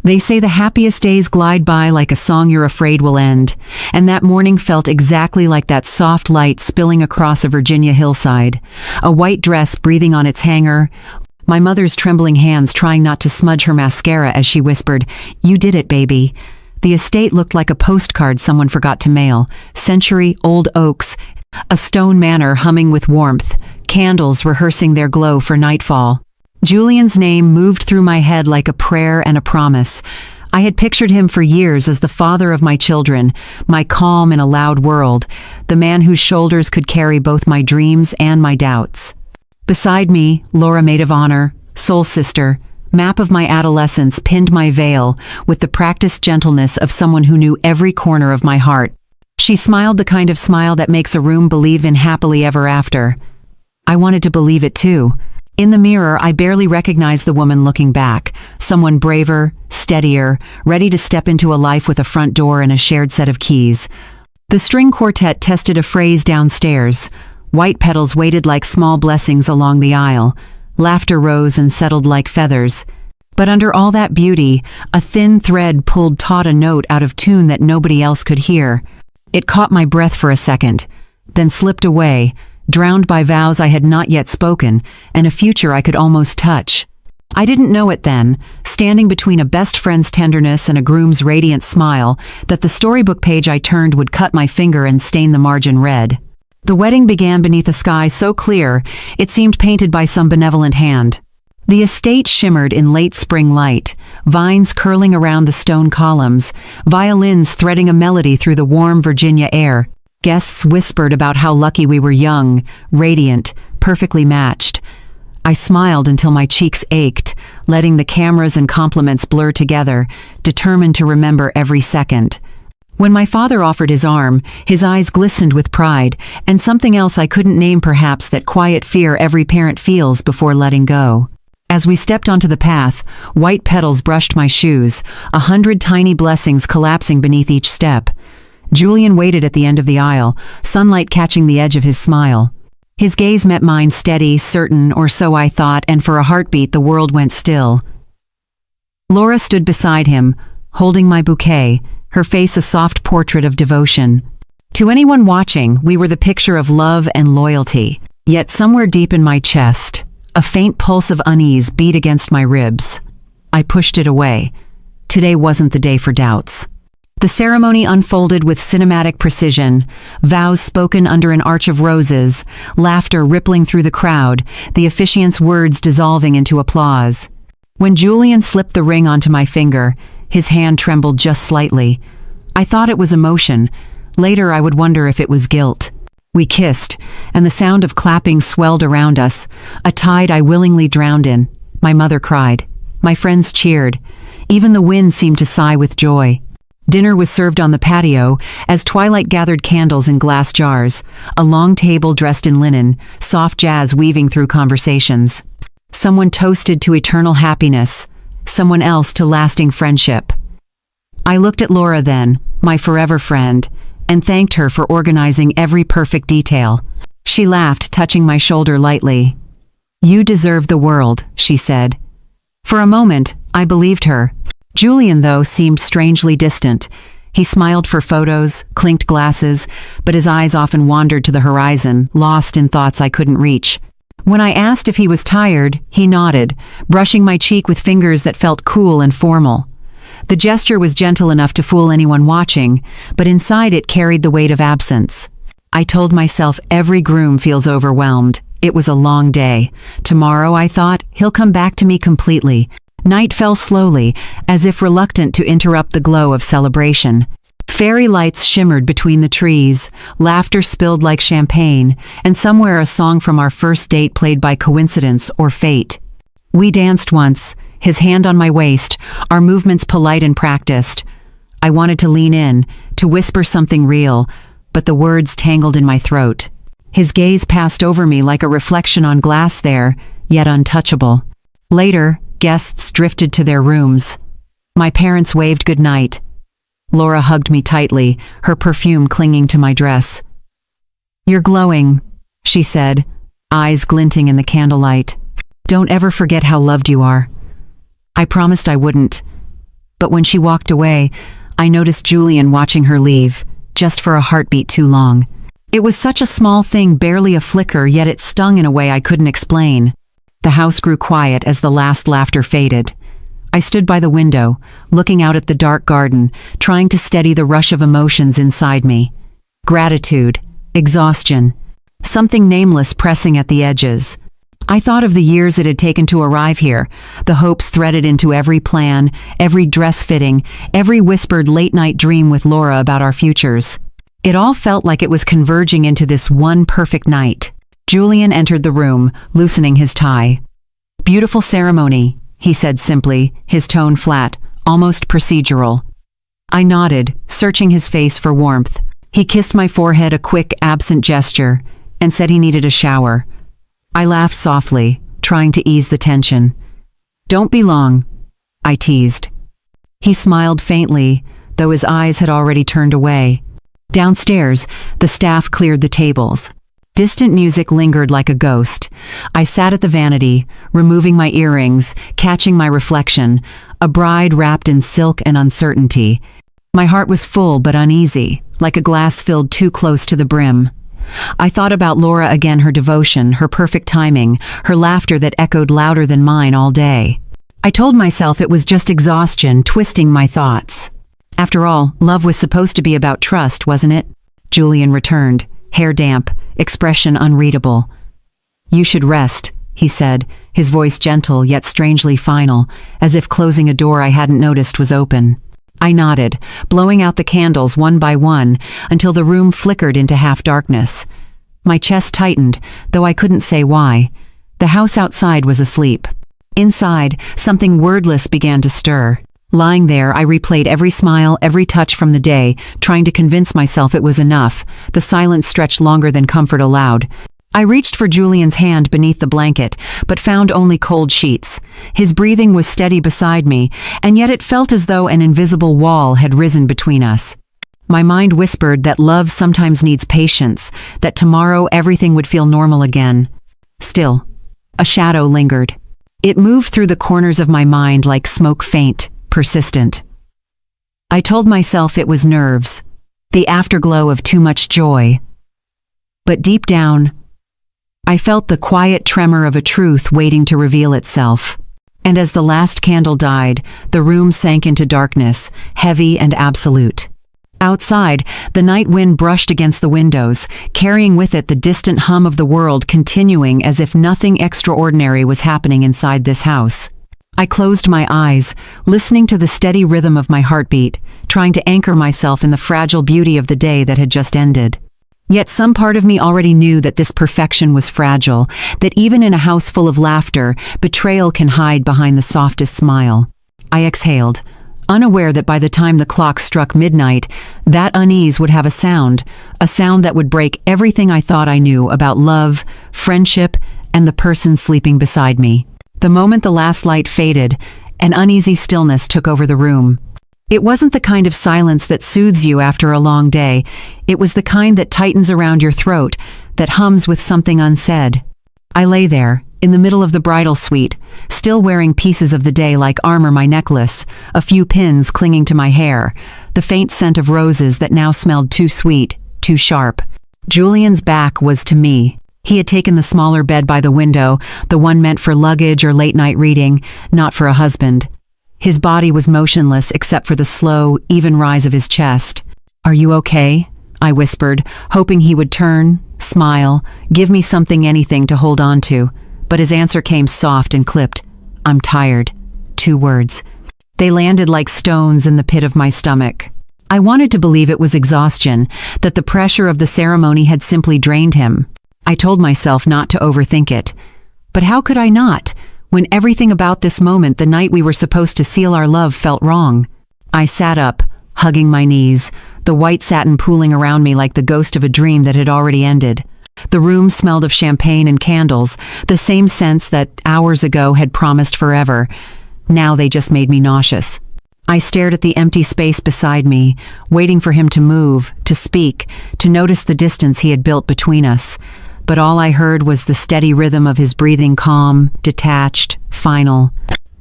They say the happiest days glide by like a song you're afraid will end, and that morning felt exactly like that soft light spilling across a Virginia hillside, a white dress breathing on its hanger, my mother's trembling hands trying not to smudge her mascara as she whispered, "You did it, baby." The estate looked like a postcard someone forgot to mail, century-old oaks, a stone manor humming with warmth, candles rehearsing their glow for nightfall. Julian's name moved through my head like a prayer and a promise. I had pictured him for years as the father of my children, my calm in a loud world, the man whose shoulders could carry both my dreams and my doubts. Beside me, Laura, maid of honor, soul sister, map of my adolescence, pinned my veil with the practiced gentleness of someone who knew every corner of my heart. She smiled the kind of smile that makes a room believe in happily ever after. I wanted to believe it too. In the mirror, I barely recognized the woman looking back, someone braver, steadier, ready to step into a life with a front door and a shared set of keys. The string quartet tested a phrase downstairs. White petals waited like small blessings along the aisle. Laughter rose and settled like feathers. But under all that beauty, a thin thread pulled taut a note out of tune that nobody else could hear. It caught my breath for a second, then slipped away, drowned by vows I had not yet spoken, and a future I could almost touch. I didn't know it then, standing between a best friend's tenderness and a groom's radiant smile, that the storybook page I turned would cut my finger and stain the margin red. The wedding began beneath a sky so clear, it seemed painted by some benevolent hand. The estate shimmered in late spring light, vines curling around the stone columns, violins threading a melody through the warm Virginia air. Guests whispered about how lucky we were young, radiant, perfectly matched. I smiled until my cheeks ached, letting the cameras and compliments blur together, determined to remember every second. When my father offered his arm, his eyes glistened with pride, and something else I couldn't name, perhaps that quiet fear every parent feels before letting go. As we stepped onto the path, white petals brushed my shoes, 100 tiny blessings collapsing beneath each step. Julian waited at the end of the aisle, sunlight catching the edge of his smile. His gaze met mine, steady, certain, or so I thought, and for a heartbeat the world went still. Laura stood beside him, holding my bouquet, her face a soft portrait of devotion. To anyone watching, we were the picture of love and loyalty. Yet somewhere deep in my chest, a faint pulse of unease beat against my ribs. I pushed it away. Today wasn't the day for doubts. The ceremony unfolded with cinematic precision, vows spoken under an arch of roses, laughter rippling through the crowd, the officiant's words dissolving into applause. When Julian slipped the ring onto my finger, his hand trembled just slightly. I thought it was emotion. Later I would wonder if it was guilt. We kissed, and the sound of clapping swelled around us, a tide I willingly drowned in. My mother cried. My friends cheered. Even the wind seemed to sigh with joy. Dinner was served on the patio as twilight gathered candles in glass jars, a long table dressed in linen, soft jazz weaving through conversations. Someone toasted to eternal happiness, someone else to lasting friendship. I looked at Laura then, my forever friend, and thanked her for organizing every perfect detail. She laughed, touching my shoulder lightly. "You deserve the world," she said. For a moment, I believed her. Julian, though, seemed strangely distant. He smiled for photos, clinked glasses, but his eyes often wandered to the horizon, lost in thoughts I couldn't reach. When I asked if he was tired, he nodded, brushing my cheek with fingers that felt cool and formal. The gesture was gentle enough to fool anyone watching, but inside it carried the weight of absence. I told myself every groom feels overwhelmed. It was a long day. Tomorrow, I thought, he'll come back to me completely. Night fell slowly, as if reluctant to interrupt the glow of celebration. Fairy lights shimmered between the trees, laughter spilled like champagne, and somewhere a song from our first date played by coincidence or fate. We danced once, his hand on my waist, our movements polite and practiced. I wanted to lean in, to whisper something real, but the words tangled in my throat. His gaze passed over me like a reflection on glass there, yet untouchable. Later, guests drifted to their rooms. My parents waved goodnight. Laura hugged me tightly, her perfume clinging to my dress. "You're glowing," she said, eyes glinting in the candlelight. "Don't ever forget how loved you are." I promised I wouldn't. But when she walked away, I noticed Julian watching her leave, just for a heartbeat too long. It was such a small thing, barely a flicker, yet it stung in a way I couldn't explain. The house grew quiet as the last laughter faded. I stood by the window, looking out at the dark garden, trying to steady the rush of emotions inside me. Gratitude, exhaustion, something nameless pressing at the edges. I thought of the years it had taken to arrive here, the hopes threaded into every plan, every dress fitting, every whispered late-night dream with Laura about our futures. It all felt like it was converging into this one perfect night. Julian entered the room, loosening his tie. "Beautiful ceremony," he said simply, his tone flat, almost procedural. I nodded, searching his face for warmth. He kissed my forehead, a quick, absent gesture, and said he needed a shower. I laughed softly, trying to ease the tension. "Don't be long," I teased. He smiled faintly, though his eyes had already turned away. Downstairs, the staff cleared the tables. Distant music lingered like a ghost. I sat at the vanity, removing my earrings, catching my reflection, a bride wrapped in silk and uncertainty. My heart was full but uneasy, like a glass filled too close to the brim. I thought about Laura again, her devotion, her perfect timing, her laughter that echoed louder than mine all day. I told myself it was just exhaustion twisting my thoughts. After all, love was supposed to be about trust, wasn't it? Julian returned, hair damp, expression unreadable. "You should rest," he said, his voice gentle yet strangely final, as if closing a door I hadn't noticed was open. I nodded, blowing out the candles one by one until the room flickered into half-darkness. My chest tightened, though I couldn't say why. The house outside was asleep. Inside, something wordless began to stir. Lying there, I replayed every smile, every touch from the day, trying to convince myself it was enough. The silence stretched longer than comfort allowed. I reached for Julian's hand beneath the blanket, but found only cold sheets. His breathing was steady beside me, and yet it felt as though an invisible wall had risen between us. My mind whispered that love sometimes needs patience, that tomorrow everything would feel normal again. Still, a shadow lingered. It moved through the corners of my mind like smoke, faint, persistent. I told myself it was nerves, the afterglow of too much joy. But deep down, I felt the quiet tremor of a truth waiting to reveal itself. And as the last candle died, the room sank into darkness, heavy and absolute. Outside, the night wind brushed against the windows, carrying with it the distant hum of the world continuing as if nothing extraordinary was happening inside this house. I closed my eyes, listening to the steady rhythm of my heartbeat, trying to anchor myself in the fragile beauty of the day that had just ended. Yet some part of me already knew that this perfection was fragile, that even in a house full of laughter, betrayal can hide behind the softest smile. I exhaled, unaware that by the time the clock struck midnight, that unease would have a sound that would break everything I thought I knew about love, friendship, and the person sleeping beside me. The moment the last light faded, an uneasy stillness took over the room. It wasn't the kind of silence that soothes you after a long day. It was the kind that tightens around your throat, that hums with something unsaid. I lay there, in the middle of the bridal suite, still wearing pieces of the day like armor, my necklace, a few pins clinging to my hair, the faint scent of roses that now smelled too sweet, too sharp. Julian's back was to me. He had taken the smaller bed by the window, the one meant for luggage or late-night reading, not for a husband. His body was motionless except for the slow, even rise of his chest. "Are you okay?" I whispered, hoping he would turn, smile, give me something, anything to hold on to. But his answer came soft and clipped. "I'm tired." 2 words. They landed like stones in the pit of my stomach. I wanted to believe it was exhaustion, that the pressure of the ceremony had simply drained him. I told myself not to overthink it. But how could I not, when everything about this moment, the night we were supposed to seal our love, felt wrong? I sat up, hugging my knees, the white satin pooling around me like the ghost of a dream that had already ended. The room smelled of champagne and candles, the same scents that hours ago had promised forever. Now they just made me nauseous. I stared at the empty space beside me, waiting for him to move, to speak, to notice the distance he had built between us. But all I heard was the steady rhythm of his breathing, calm, detached, final.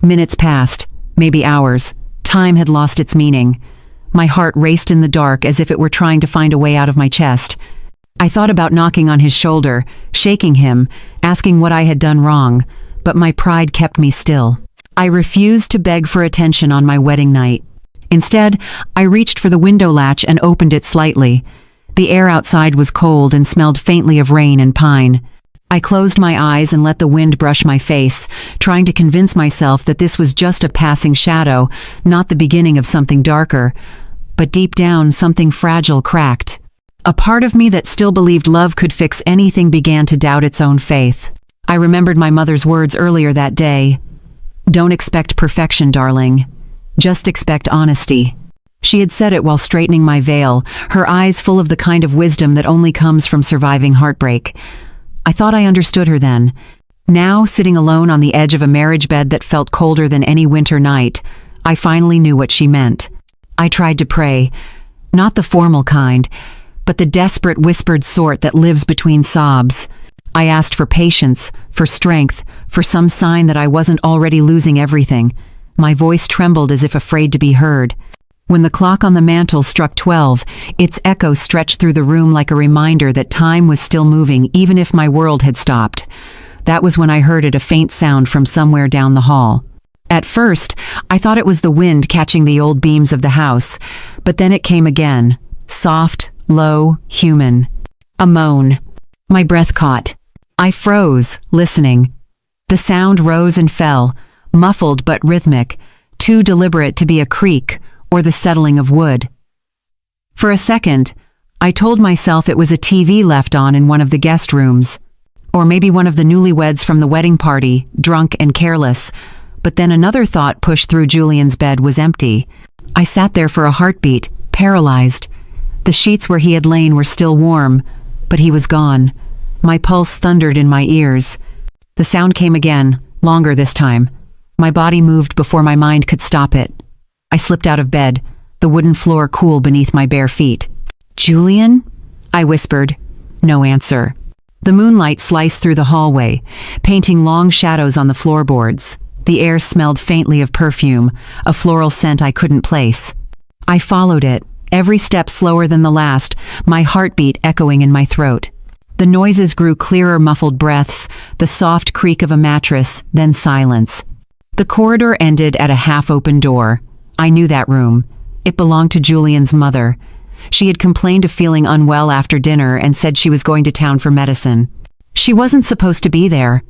Minutes passed, maybe hours, Time had lost its meaning. My heart raced in the dark as if it were trying to find a way out of my chest. I thought about knocking on his shoulder, shaking him, asking what I had done wrong, but my pride kept me still. I refused to beg for attention on my wedding night. Instead, I reached for the window latch and opened it slightly. The air outside was cold and smelled faintly of rain and pine. I closed my eyes and let the wind brush my face, trying to convince myself that this was just a passing shadow, not the beginning of something darker. But deep down, something fragile cracked. A part of me that still believed love could fix anything began to doubt its own faith. I remembered my mother's words earlier that day. "Don't expect perfection, darling. Just expect honesty." She had said it while straightening my veil, her eyes full of the kind of wisdom that only comes from surviving heartbreak. I thought I understood her then. Now, sitting alone on the edge of a marriage bed that felt colder than any winter night, I finally knew what she meant. I tried to pray, not the formal kind, but the desperate whispered sort that lives between sobs. I asked for patience, for strength, for some sign that I wasn't already losing everything. My voice trembled as if afraid to be heard. When the clock on the mantel struck 12, its echo stretched through the room like a reminder that time was still moving even if my world had stopped. That was when I heard a faint sound from somewhere down the hall. At first, I thought it was the wind catching the old beams of the house, but then it came again, soft, low, human. A moan. My breath caught. I froze, listening. The sound rose and fell, muffled but rhythmic, too deliberate to be a creak or the settling of wood. For a second, I told myself it was a TV left on in one of the guest rooms, or maybe one of the newlyweds from the wedding party, drunk and careless, but then another thought pushed through. Julian's bed was empty. I sat there for a heartbeat, paralyzed. The sheets where he had lain were still warm, but he was gone. My pulse thundered in my ears. The sound came again, longer this time. My body moved before my mind could stop it. I slipped out of bed, the wooden floor cool beneath my bare feet. "Julian?" I whispered. No answer. The moonlight sliced through the hallway, painting long shadows on the floorboards. The air smelled faintly of perfume, a floral scent I couldn't place. I followed it, every step slower than the last, my heartbeat echoing in my throat. The noises grew clearer, muffled breaths, the soft creak of a mattress, then silence. The corridor ended at a half-open door. I knew that room. It belonged to Julian's mother. She had complained of feeling unwell after dinner and said she was going to town for medicine. She wasn't supposed to be there.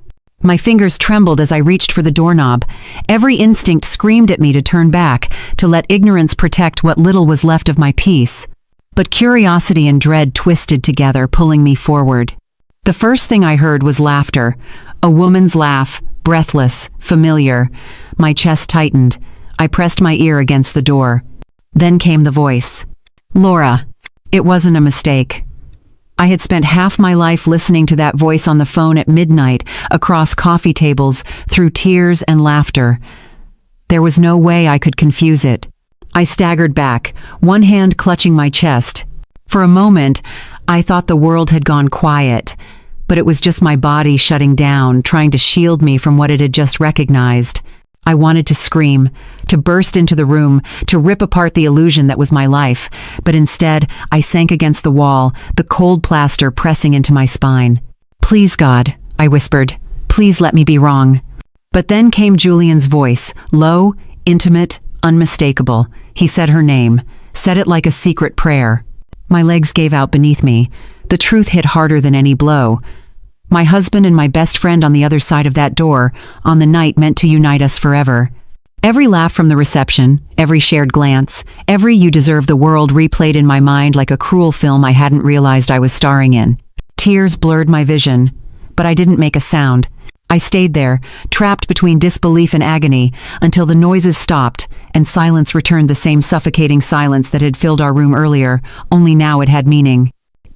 My fingers trembled as I reached for the doorknob. Every instinct screamed at me to turn back, to let ignorance protect what little was left of my peace. But curiosity and dread twisted together, pulling me forward. The first thing I heard was laughter. A woman's laugh, breathless, familiar. My chest tightened. I pressed my ear against the door. Then came the voice. "Laura." It wasn't a mistake. I had spent half my life listening to that voice on the phone at midnight, across coffee tables, through tears and laughter. There was no way I could confuse it. I staggered back, one hand clutching my chest. For a moment, I thought the world had gone quiet, but it was just my body shutting down, trying to shield me from what it had just recognized. I wanted to scream, to burst into the room, to rip apart the illusion that was my life, but instead, I sank against the wall, the cold plaster pressing into my spine. "Please, God," I whispered, "please let me be wrong." But then came Julian's voice, low, intimate, unmistakable. He said her name, said it like a secret prayer. My legs gave out beneath me. The truth hit harder than any blow. My husband and my best friend on the other side of that door, on the night meant to unite us forever. Every laugh from the reception, every shared glance, every "you deserve the world" replayed in my mind like a cruel film I hadn't realized I was starring in. Tears blurred my vision, but I didn't make a sound. I stayed there, trapped between disbelief and agony, until the noises stopped, and silence returned, the same suffocating silence that had filled our room earlier, only now it had meaning.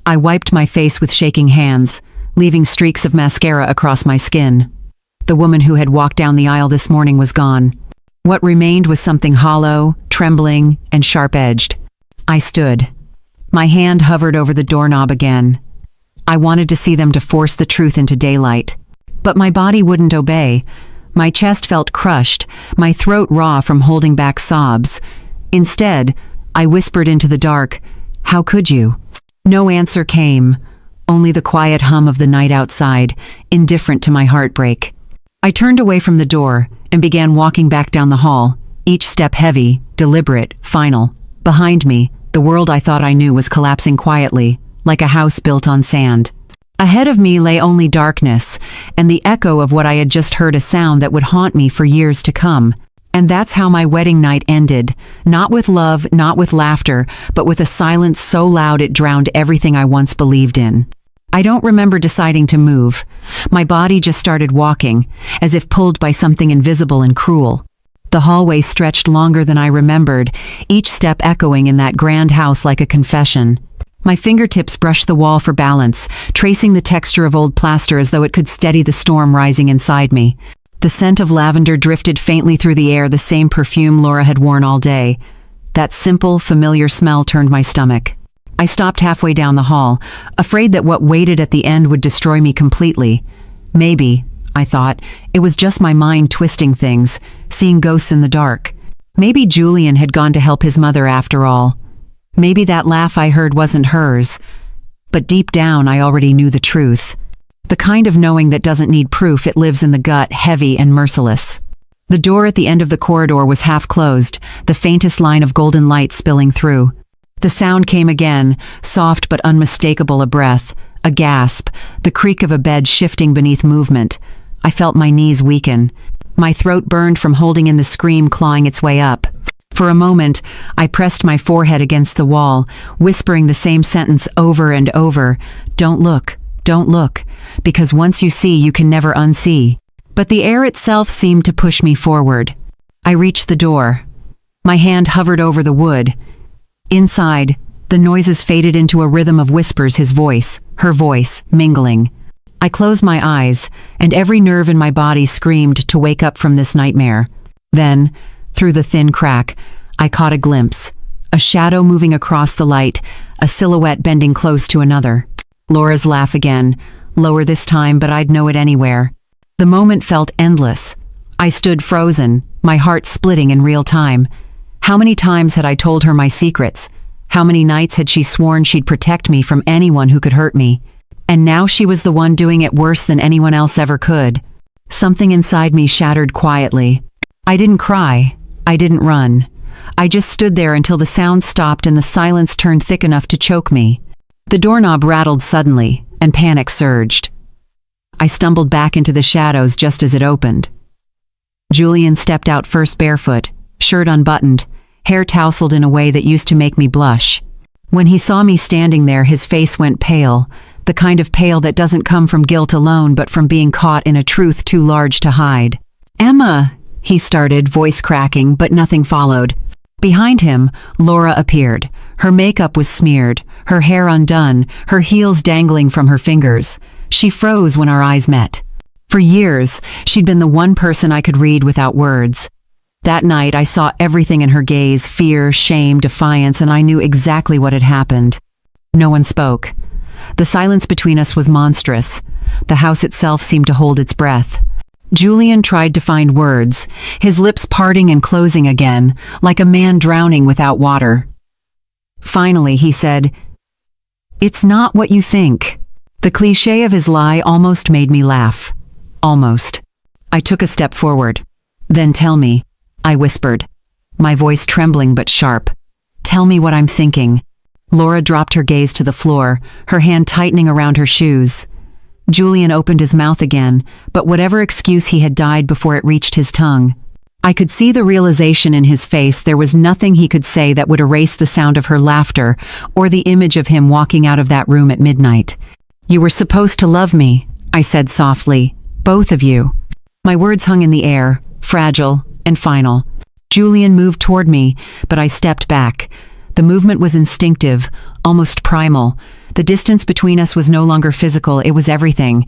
I wiped my face with shaking hands, leaving streaks of mascara across my skin. The woman who had walked down the aisle this morning was gone. What remained was something hollow, trembling, and sharp-edged. I stood. My hand hovered over the doorknob again. I wanted to see them, to force the truth into daylight. But my body wouldn't obey. My chest felt crushed, my throat raw from holding back sobs. Instead, I whispered into the dark, "How could you?" No answer came, only the quiet hum of the night outside, indifferent to my heartbreak. I turned away from the door and began walking back down the hall, each step heavy, deliberate, final. Behind me, the world I thought I knew was collapsing quietly, like a house built on sand. Ahead of me lay only darkness, and the echo of what I had just heard, a sound that would haunt me for years to come. And that's how my wedding night ended, not with love, not with laughter, but with a silence so loud it drowned everything I once believed in. I don't remember deciding to move. My body just started walking, as if pulled by something invisible and cruel. The hallway stretched longer than I remembered, each step echoing in that grand house like a confession. My fingertips brushed the wall for balance, tracing the texture of old plaster as though it could steady the storm rising inside me. The scent of lavender drifted faintly through the air, the same perfume Laura had worn all day. That simple, familiar smell turned my stomach. I stopped halfway down the hall, afraid that what waited at the end would destroy me completely. Maybe, I thought, it was just my mind twisting things, seeing ghosts in the dark. Maybe Julian had gone to help his mother after all. Maybe that laugh I heard wasn't hers. But deep down, I already knew the truth. The kind of knowing that doesn't need proof, it lives in the gut, heavy and merciless. The door at the end of the corridor was half closed, the faintest line of golden light spilling through. The sound came again, soft but unmistakable, a breath, a gasp, the creak of a bed shifting beneath movement. I felt my knees weaken. My throat burned from holding in the scream clawing its way up. For a moment, I pressed my forehead against the wall, whispering the same sentence over and over, "Don't look, don't look, because once you see, you can never unsee." But the air itself seemed to push me forward. I reached the door. My hand hovered over the wood. Inside, the noises faded into a rhythm of whispers, his voice, her voice, mingling. I closed my eyes, and every nerve in my body screamed to wake up from this nightmare. Then, through the thin crack, I caught a glimpse. A shadow moving across the light, a silhouette bending close to another. Laura's laugh again, lower this time, but I'd know it anywhere. The moment felt endless. I stood frozen, my heart splitting in real time. How many times had I told her my secrets? How many nights had she sworn she'd protect me from anyone who could hurt me? And now she was the one doing it worse than anyone else ever could. Something inside me shattered quietly. I didn't cry. I didn't run. I just stood there until the sound stopped and the silence turned thick enough to choke me. The doorknob rattled suddenly, and panic surged. I stumbled back into the shadows just as it opened. Julian stepped out first, barefoot, shirt unbuttoned, hair tousled in a way that used to make me blush. When he saw me standing there, his face went pale, the kind of pale that doesn't come from guilt alone but from being caught in a truth too large to hide. "Emma," he started, voice cracking, but nothing followed. Behind him, Laura appeared. Her makeup was smeared, her hair undone, her heels dangling from her fingers. She froze when our eyes met. For years, she'd been the one person I could read without words. That night, I saw everything in her gaze, fear, shame, defiance, and I knew exactly what had happened. No one spoke. The silence between us was monstrous. The house itself seemed to hold its breath. Julian tried to find words, his lips parting and closing again, like a man drowning without water. Finally, he said, "It's not what you think." The cliché of his lie almost made me laugh. Almost. I took a step forward. "Then tell me," I whispered, my voice trembling but sharp. "Tell me what I'm thinking." Laura dropped her gaze to the floor, her hand tightening around her shoes. Julian opened his mouth again, but whatever excuse he had died before it reached his tongue. I could see the realization in his face. There was nothing he could say that would erase the sound of her laughter or the image of him walking out of that room at midnight. "You were supposed to love me," I said softly. "Both of you." My words hung in the air, fragile and final. Julian moved toward me, but I stepped back. The movement was instinctive, almost primal. The distance between us was no longer physical, it was everything.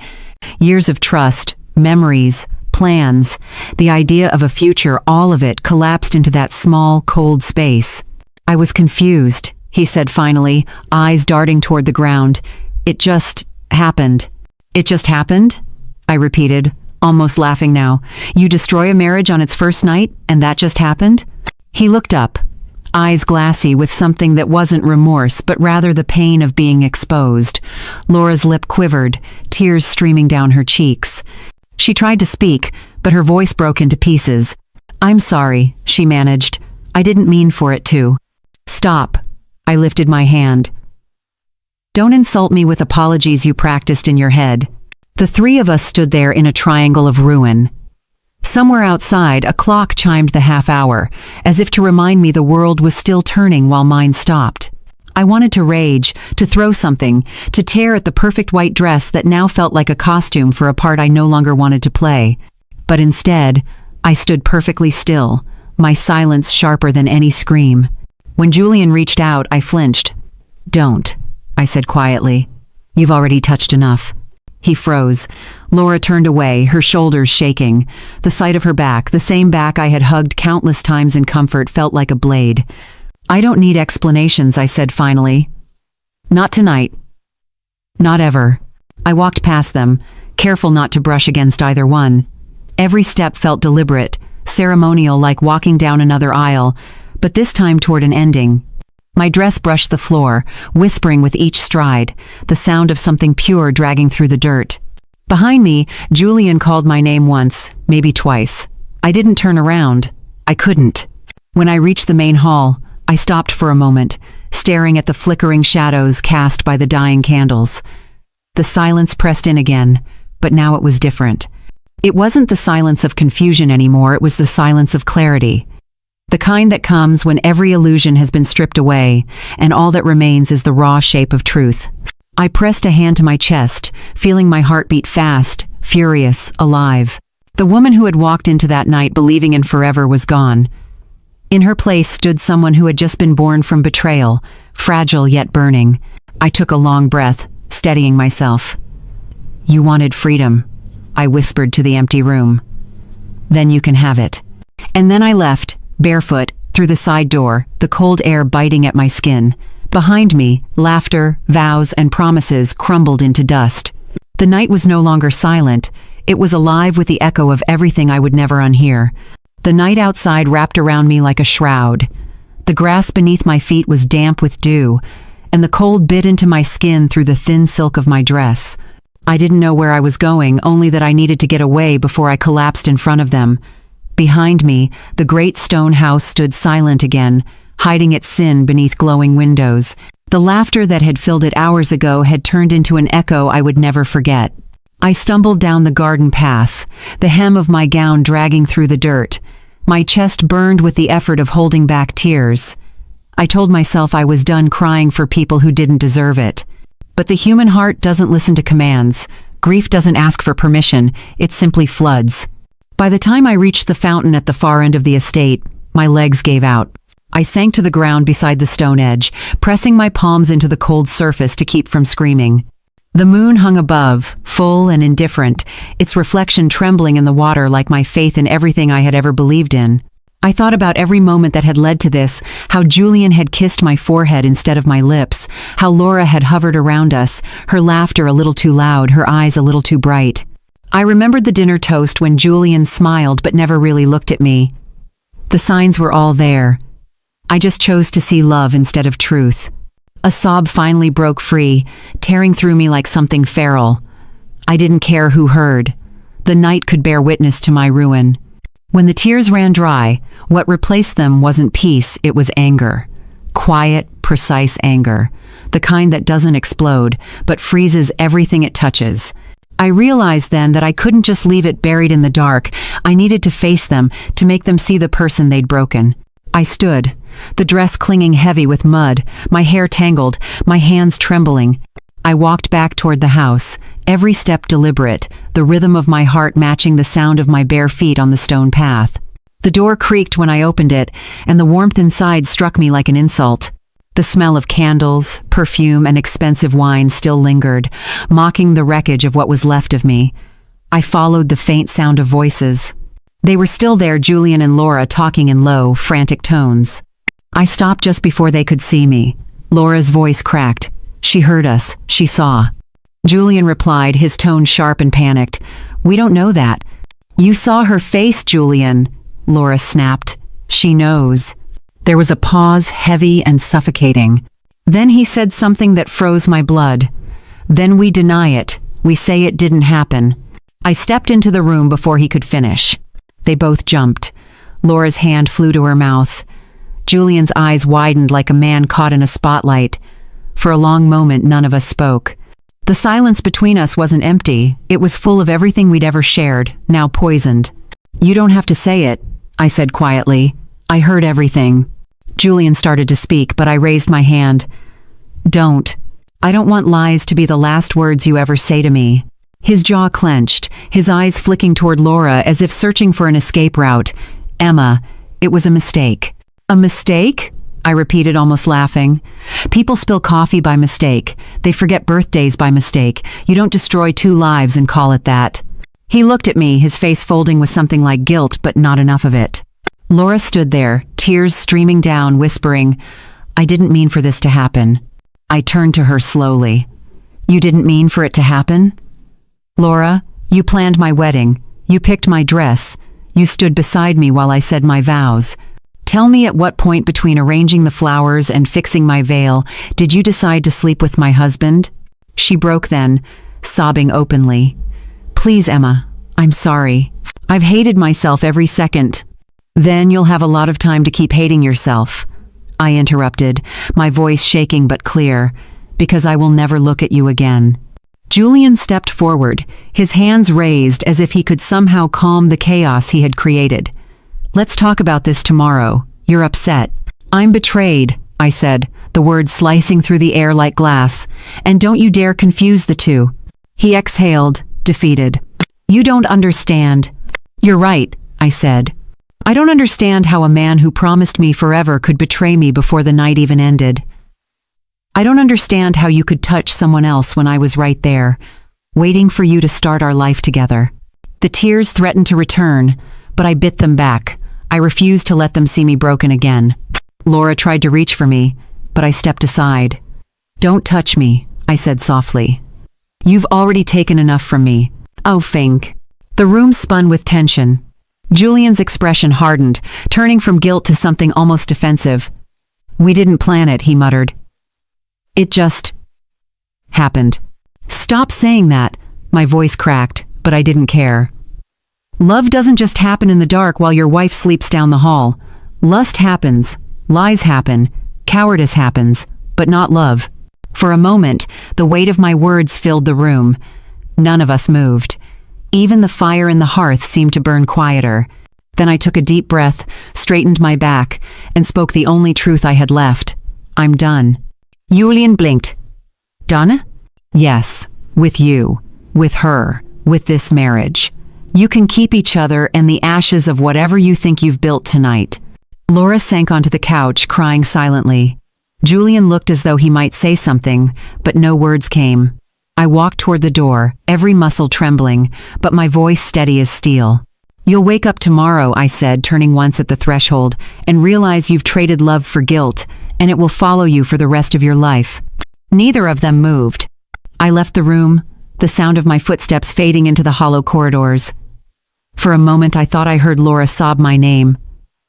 Years of trust, memories, plans, the idea of a future, all of it collapsed into that small, cold space. "I was confused," he said finally, eyes darting toward the ground. "It just happened." "It just happened?" I repeated, almost laughing now. You destroy a marriage on its first night, and that just happened? He looked up, eyes glassy with something that wasn't remorse but rather the pain of being exposed. Laura's lip quivered, tears streaming down her cheeks. She tried to speak, but her voice broke into pieces. "I'm sorry," she managed. "I didn't mean for it to." "Stop." I lifted my hand. "Don't insult me with apologies you practiced in your head." The three of us stood there in a triangle of ruin. Somewhere outside, a clock chimed the half hour, as if to remind me the world was still turning while mine stopped. I wanted to rage, to throw something, to tear at the perfect white dress that now felt like a costume for a part I no longer wanted to play. But instead, I stood perfectly still, my silence sharper than any scream. When Julian reached out, I flinched. "Don't," I said quietly. "You've already touched enough." He froze. Laura turned away, her shoulders shaking. The sight of her back, the same back I had hugged countless times in comfort, felt like a blade. "I don't need explanations," I said finally. "Not tonight. Not ever." I walked past them, careful not to brush against either one. Every step felt deliberate, ceremonial, like walking down another aisle, but this time toward an ending. My dress brushed the floor, whispering with each stride, the sound of something pure dragging through the dirt. Behind me, Julian called my name once, maybe twice. I didn't turn around. I couldn't. When I reached the main hall, I stopped for a moment, staring at the flickering shadows cast by the dying candles. The silence pressed in again, but now it was different. It wasn't the silence of confusion anymore, it was the silence of clarity. The kind that comes when every illusion has been stripped away, and all that remains is the raw shape of truth. I pressed a hand to my chest, feeling my heart beat fast, furious, alive. The woman who had walked into that night believing in forever was gone. In her place stood someone who had just been born from betrayal, fragile yet burning. I took a long breath, steadying myself. "You wanted freedom," I whispered to the empty room. "Then you can have it." And then I left, barefoot, through the side door, the cold air biting at my skin. Behind me, laughter, vows, and promises crumbled into dust. The night was no longer silent, it was alive with the echo of everything I would never unhear. The night outside wrapped around me like a shroud. The grass beneath my feet was damp with dew, and the cold bit into my skin through the thin silk of my dress. I didn't know where I was going, only that I needed to get away before I collapsed in front of them. Behind me, the great stone house stood silent again, hiding its sin beneath glowing windows. The laughter that had filled it hours ago had turned into an echo I would never forget. I stumbled down the garden path, the hem of my gown dragging through the dirt. My chest burned with the effort of holding back tears. I told myself I was done crying for people who didn't deserve it. But the human heart doesn't listen to commands. Grief doesn't ask for permission, it simply floods. By the time I reached the fountain at the far end of the estate, my legs gave out. I sank to the ground beside the stone edge, pressing my palms into the cold surface to keep from screaming. The moon hung above, full and indifferent, its reflection trembling in the water like my faith in everything I had ever believed in. I thought about every moment that had led to this, how Julian had kissed my forehead instead of my lips, how Laura had hovered around us, her laughter a little too loud, her eyes a little too bright. I remembered the dinner toast when Julian smiled but never really looked at me. The signs were all there. I just chose to see love instead of truth. A sob finally broke free, tearing through me like something feral. I didn't care who heard. The night could bear witness to my ruin. When the tears ran dry, what replaced them wasn't peace, it was anger. Quiet, precise anger. The kind that doesn't explode, but freezes everything it touches. I realized then that I couldn't just leave it buried in the dark. I needed to face them, to make them see the person they'd broken. I stood, the dress clinging heavy with mud, my hair tangled, my hands trembling. I walked back toward the house, every step deliberate, the rhythm of my heart matching the sound of my bare feet on the stone path. The door creaked when I opened it, and the warmth inside struck me like an insult. The smell of candles, perfume, and expensive wine still lingered, mocking the wreckage of what was left of me. I followed the faint sound of voices. They were still there, Julian and Laura talking in low, frantic tones. I stopped just before they could see me. Laura's voice cracked. She heard us. She saw. Julian replied, his tone sharp and panicked. We don't know that. You saw her face, Julian, Laura snapped. She knows. There was a pause, heavy and suffocating. Then he said something that froze my blood. Then we deny it. We say it didn't happen. I stepped into the room before he could finish. They both jumped. Laura's hand flew to her mouth. Julian's eyes widened like a man caught in a spotlight. For a long moment, none of us spoke. The silence between us wasn't empty. It was full of everything we'd ever shared, now poisoned. You don't have to say it, I said quietly. I heard everything. Julian started to speak, but I raised my hand. Don't. I don't want lies to be the last words you ever say to me. His jaw clenched, his eyes flicking toward Laura as if searching for an escape route. Emma, it was a mistake. A mistake? I repeated, almost laughing. People spill coffee by mistake. They forget birthdays by mistake. You don't destroy 2 lives and call it that. He looked at me, his face folding with something like guilt, but not enough of it. Laura stood there, tears streaming down, whispering, I didn't mean for this to happen. I turned to her slowly. You didn't mean for it to happen? Laura, you planned my wedding. You picked my dress. You stood beside me while I said my vows. Tell me, at what point between arranging the flowers and fixing my veil did you decide to sleep with my husband? She broke then, sobbing openly. Please, Emma, I'm sorry. I've hated myself every second. Then you'll have a lot of time to keep hating yourself. I interrupted, my voice shaking but clear, because I will never look at you again. Julian stepped forward, his hands raised as if he could somehow calm the chaos he had created. Let's talk about this tomorrow. You're upset. I'm betrayed, I said, the words slicing through the air like glass. And don't you dare confuse the two. He exhaled, defeated. You don't understand. You're right, I said. I don't understand how a man who promised me forever could betray me before the night even ended. I don't understand how you could touch someone else when I was right there, waiting for you to start our life together. The tears threatened to return, but I bit them back. I refused to let them see me broken again. Laura tried to reach for me, but I stepped aside. Don't touch me, I said softly. You've already taken enough from me. Oh, think. The room spun with tension. Julian's expression hardened, turning from guilt to something almost defensive. We didn't plan it, he muttered. It just happened. Stop saying that, my voice cracked, but I didn't care. Love doesn't just happen in the dark while your wife sleeps down the hall. Lust happens, lies happen, cowardice happens, but not love. For a moment, the weight of my words filled the room. None of us moved. Even the fire in the hearth seemed to burn quieter. Then I took a deep breath, straightened my back, and spoke the only truth I had left. I'm done. Julian blinked. Done? Yes, with you, with her, with this marriage. You can keep each other and the ashes of whatever you think you've built tonight. Laura sank onto the couch, crying silently. Julian looked as though he might say something, but no words came. I walked toward the door, every muscle trembling, but my voice steady as steel. You'll wake up tomorrow, I said, turning once at the threshold, and realize you've traded love for guilt, and it will follow you for the rest of your life. Neither of them moved. I left the room, the sound of my footsteps fading into the hollow corridors. For a moment I thought I heard Laura sob my name,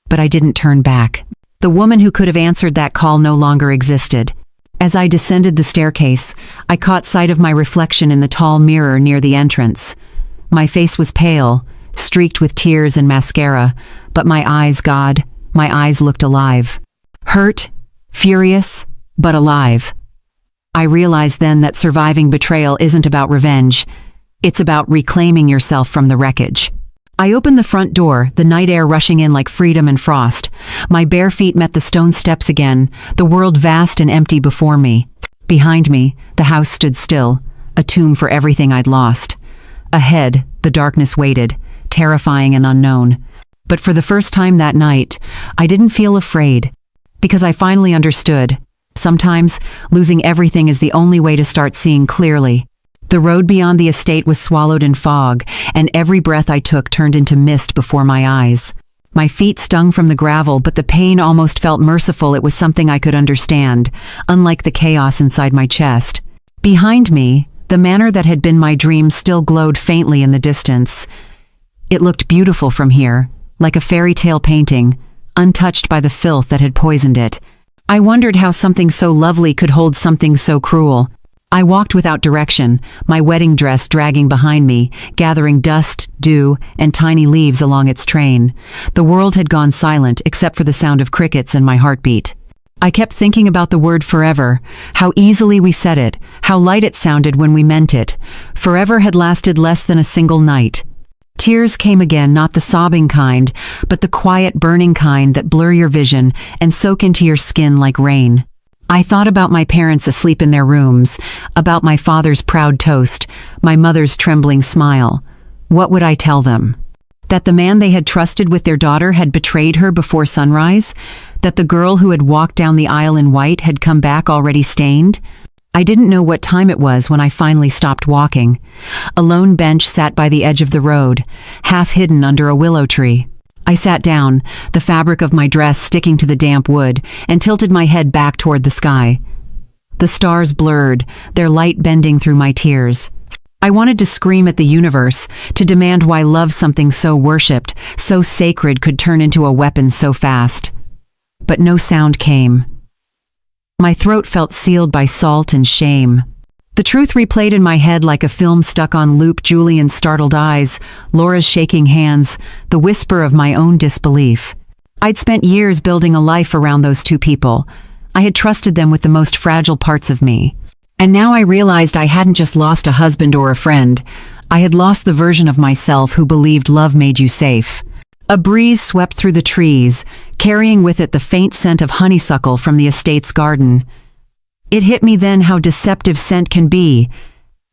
but I didn't turn back. The woman who could have answered that call no longer existed. As I descended the staircase, I caught sight of my reflection in the tall mirror near the entrance. My face was pale, streaked with tears and mascara, but my eyes, God, my eyes looked alive. Hurt, furious, but alive. I realized then that surviving betrayal isn't about revenge. It's about reclaiming yourself from the wreckage. I opened the front door, the night air rushing in like freedom and frost. My bare feet met the stone steps again, the world vast and empty before me. Behind me, the house stood still, a tomb for everything I'd lost. Ahead, the darkness waited, terrifying and unknown. But for the first time that night, I didn't feel afraid, because I finally understood. Sometimes, losing everything is the only way to start seeing clearly. The road beyond the estate was swallowed in fog, and every breath I took turned into mist before my eyes. My feet stung from the gravel, but the pain almost felt merciful. It was something I could understand, unlike the chaos inside my chest. Behind me, the The manor that had been my dream still glowed faintly in the distance. It looked beautiful from here, like a fairy tale painting, untouched by the filth that had poisoned it. I wondered how something so lovely could hold something so cruel. I walked without direction, my wedding dress dragging behind me, gathering dust, dew, and tiny leaves along its train. The world had gone silent except for the sound of crickets and my heartbeat. I kept thinking about the word forever, how easily we said it, how light it sounded when we meant it. Forever had lasted less than a single night. Tears came again, not the sobbing kind, but the quiet, burning kind that blur your vision and soak into your skin like rain. I thought about my parents asleep in their rooms, about my father's proud toast, my mother's trembling smile. What would I tell them? That the man they had trusted with their daughter had betrayed her before sunrise? That the girl who had walked down the aisle in white had come back already stained? I didn't know what time it was when I finally stopped walking. A lone bench sat by the edge of the road, half hidden under a willow tree. I sat down, the fabric of my dress sticking to the damp wood, and tilted my head back toward the sky. The stars blurred, their light bending through my tears. I wanted to scream at the universe, to demand why love something so worshipped, so sacred could turn into a weapon so fast. But no sound came. My throat felt sealed by salt and shame. The truth replayed in my head like a film stuck on loop: Julian's startled eyes, Laura's shaking hands, the whisper of my own disbelief. I'd spent years building a life around those two people. I had trusted them with the most fragile parts of me. And now I realized I hadn't just lost a husband or a friend. I had lost the version of myself who believed love made you safe. A breeze swept through the trees, carrying with it the faint scent of honeysuckle from the estate's garden. It hit me then how deceptive scent can be.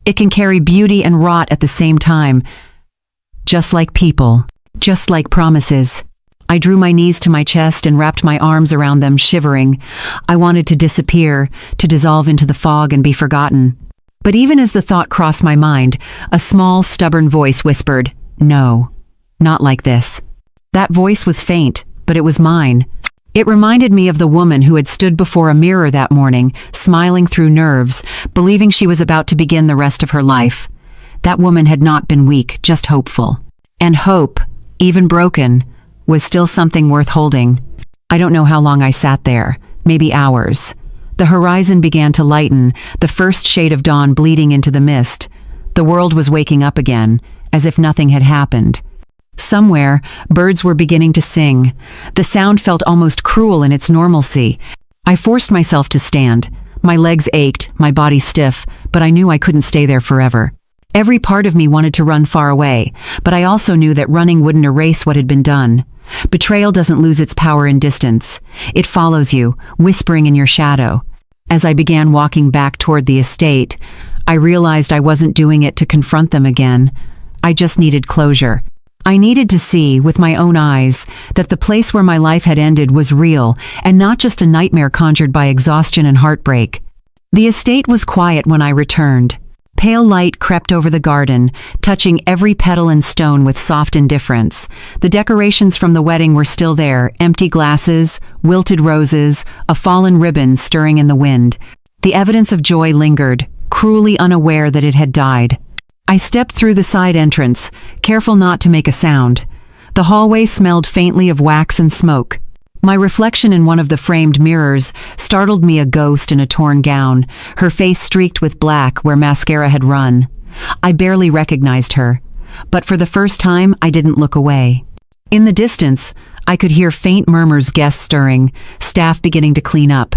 It can carry beauty and rot at the same time. Just like people. Just like promises. I drew my knees to my chest and wrapped my arms around them, shivering. I wanted to disappear, to dissolve into the fog and be forgotten. But even as the thought crossed my mind, a small, stubborn voice whispered, "No, not like this." That voice was faint, but it was mine. It reminded me of the woman who had stood before a mirror that morning, smiling through nerves, believing she was about to begin the rest of her life. That woman had not been weak, just hopeful. And hope, even broken, was still something worth holding. I don't know how long I sat there, maybe hours. The horizon began to lighten, the first shade of dawn bleeding into the mist. The world was waking up again, as if nothing had happened. Somewhere, birds were beginning to sing. The sound felt almost cruel in its normalcy. I forced myself to stand. My legs ached, my body stiff, but I knew I couldn't stay there forever. Every part of me wanted to run far away, but I also knew that running wouldn't erase what had been done. Betrayal doesn't lose its power in distance. It follows you, whispering in your shadow. As I began walking back toward the estate, I realized I wasn't doing it to confront them again. I just needed closure. I needed to see, with my own eyes, that the place where my life had ended was real, and not just a nightmare conjured by exhaustion and heartbreak. The estate was quiet when I returned. Pale light crept over the garden, touching every petal and stone with soft indifference. The decorations from the wedding were still there, empty glasses, wilted roses, a fallen ribbon stirring in the wind. The evidence of joy lingered, cruelly unaware that it had died. I stepped through the side entrance, careful not to make a sound. The hallway smelled faintly of wax and smoke. My reflection in one of the framed mirrors startled me, a ghost in a torn gown, her face streaked with black where mascara had run. I barely recognized her, but for the first time I didn't look away. In the distance, I could hear faint murmurs, guests stirring, staff beginning to clean up.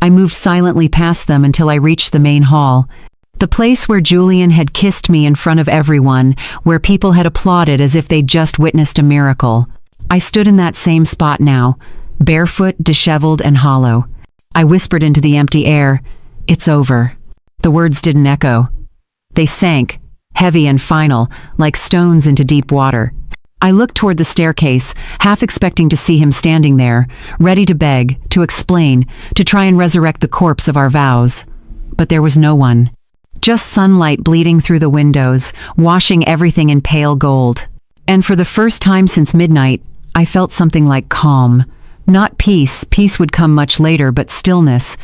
I moved silently past them until I reached the main hall. The place where Julian had kissed me in front of everyone, where people had applauded as if they'd just witnessed a miracle. I stood in that same spot now, barefoot, disheveled, and hollow. I whispered into the empty air, "It's over." The words didn't echo. They sank, heavy and final, like stones into deep water. I looked toward the staircase, half expecting to see him standing there, ready to beg, to explain, to try and resurrect the corpse of our vows. But there was no one. Just sunlight bleeding through the windows, washing everything in pale gold. And for the first time since midnight, I felt something like calm. Not peace, peace would come much later, but stillness.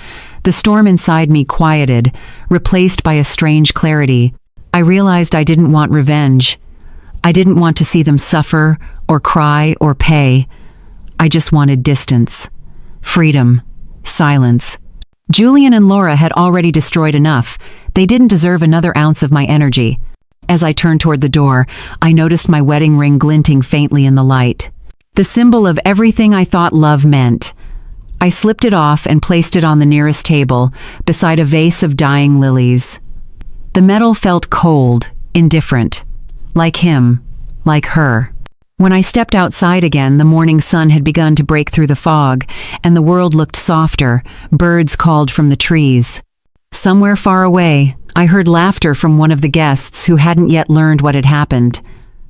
The storm inside me quieted, replaced by a strange clarity. I realized I didn't want revenge. I didn't want to see them suffer, or cry, or pay. I just wanted distance, freedom, silence. Julian and Laura had already destroyed enough. They didn't deserve another ounce of my energy. As I turned toward the door, I noticed my wedding ring glinting faintly in the light. The symbol of everything I thought love meant. I slipped it off and placed it on the nearest table, beside a vase of dying lilies. The metal felt cold, indifferent. Like him, like her. When I stepped outside again, the morning sun had begun to break through the fog, and the world looked softer. Birds called from the trees. Somewhere far away, I heard laughter from one of the guests who hadn't yet learned what had happened.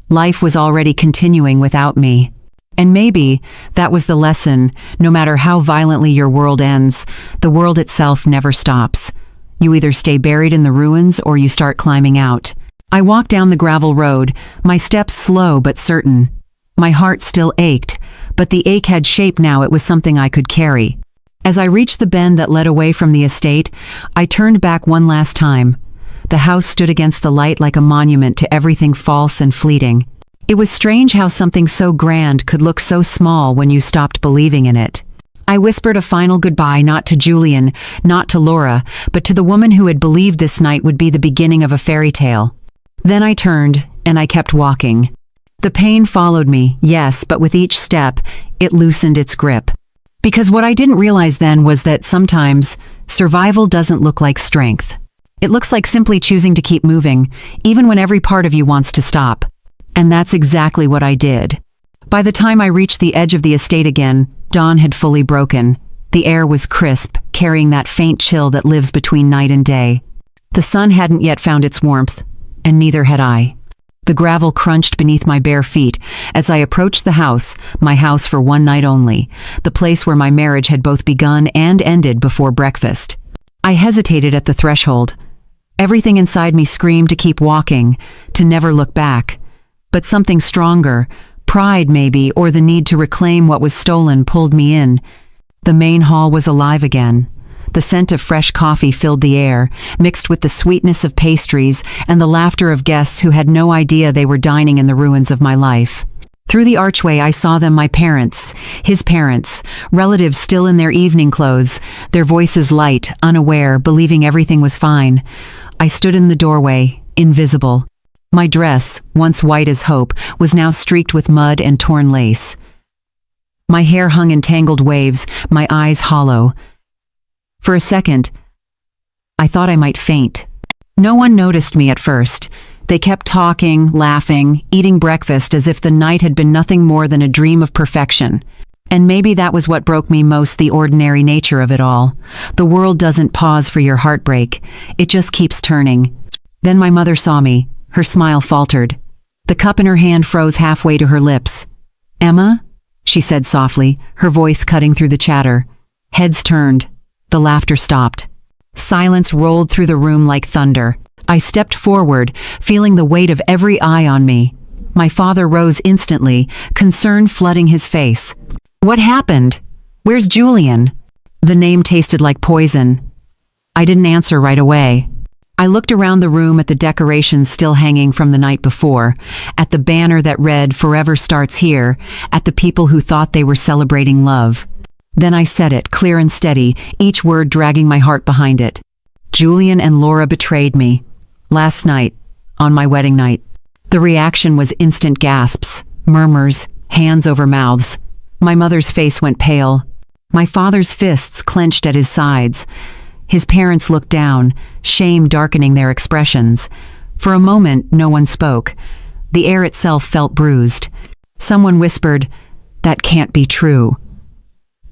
Life was already continuing without me. And maybe that was the lesson. No matter how violently your world ends, the world itself never stops. You either stay buried in the ruins or you start climbing out. I walked down the gravel road, my steps slow but certain. My heart still ached, but the ache had shape now. It was something I could carry. As I reached the bend that led away from the estate, I turned back one last time. The house stood against the light like a monument to everything false and fleeting. It was strange how something so grand could look so small when you stopped believing in it. I whispered a final goodbye, not to Julian, not to Laura, but to the woman who had believed this night would be the beginning of a fairy tale. Then I turned, and I kept walking. The pain followed me, yes, but with each step, it loosened its grip. Because what I didn't realize then was that sometimes, survival doesn't look like strength. It looks like simply choosing to keep moving, even when every part of you wants to stop. And that's exactly what I did. By the time I reached the edge of the estate again, dawn had fully broken. The air was crisp, carrying that faint chill that lives between night and day. The sun hadn't yet found its warmth, and neither had I. The gravel crunched beneath my bare feet as I approached the house, my house for one night only, the place where my marriage had both begun and ended before breakfast. I hesitated at the threshold. Everything inside me screamed to keep walking, to never look back. But something stronger, pride maybe, or the need to reclaim what was stolen, pulled me in. The main hall was alive again. The scent of fresh coffee filled the air, mixed with the sweetness of pastries and the laughter of guests who had no idea they were dining in the ruins of my life. Through the archway I saw them, my parents, his parents, relatives still in their evening clothes, their voices light, unaware, believing everything was fine. I stood in the doorway, invisible. My dress, once white as hope, was now streaked with mud and torn lace. My hair hung in tangled waves, my eyes hollow. For a second, I thought I might faint. No one noticed me at first. They kept talking, laughing, eating breakfast as if the night had been nothing more than a dream of perfection. And maybe that was what broke me most, the ordinary nature of it all. The world doesn't pause for your heartbreak. It just keeps turning. Then my mother saw me. Her smile faltered. The cup in her hand froze halfway to her lips. "Emma?" she said softly, her voice cutting through the chatter. Heads turned. The laughter stopped. Silence rolled through the room like thunder. I stepped forward, feeling the weight of every eye on me. My father rose instantly, concern flooding his face. "What happened? Where's Julian?" The name tasted like poison. I didn't answer right away. I looked around the room at the decorations still hanging from the night before, at the banner that read "Forever Starts Here," at the people who thought they were celebrating love. Then I said it, clear and steady, each word dragging my heart behind it. Julian and Laura betrayed me. Last night, on my wedding night. The reaction was instant gasps, murmurs, hands over mouths. My mother's face went pale. My father's fists clenched at his sides. His parents looked down, shame darkening their expressions. For a moment, no one spoke. The air itself felt bruised. Someone whispered, "That can't be true."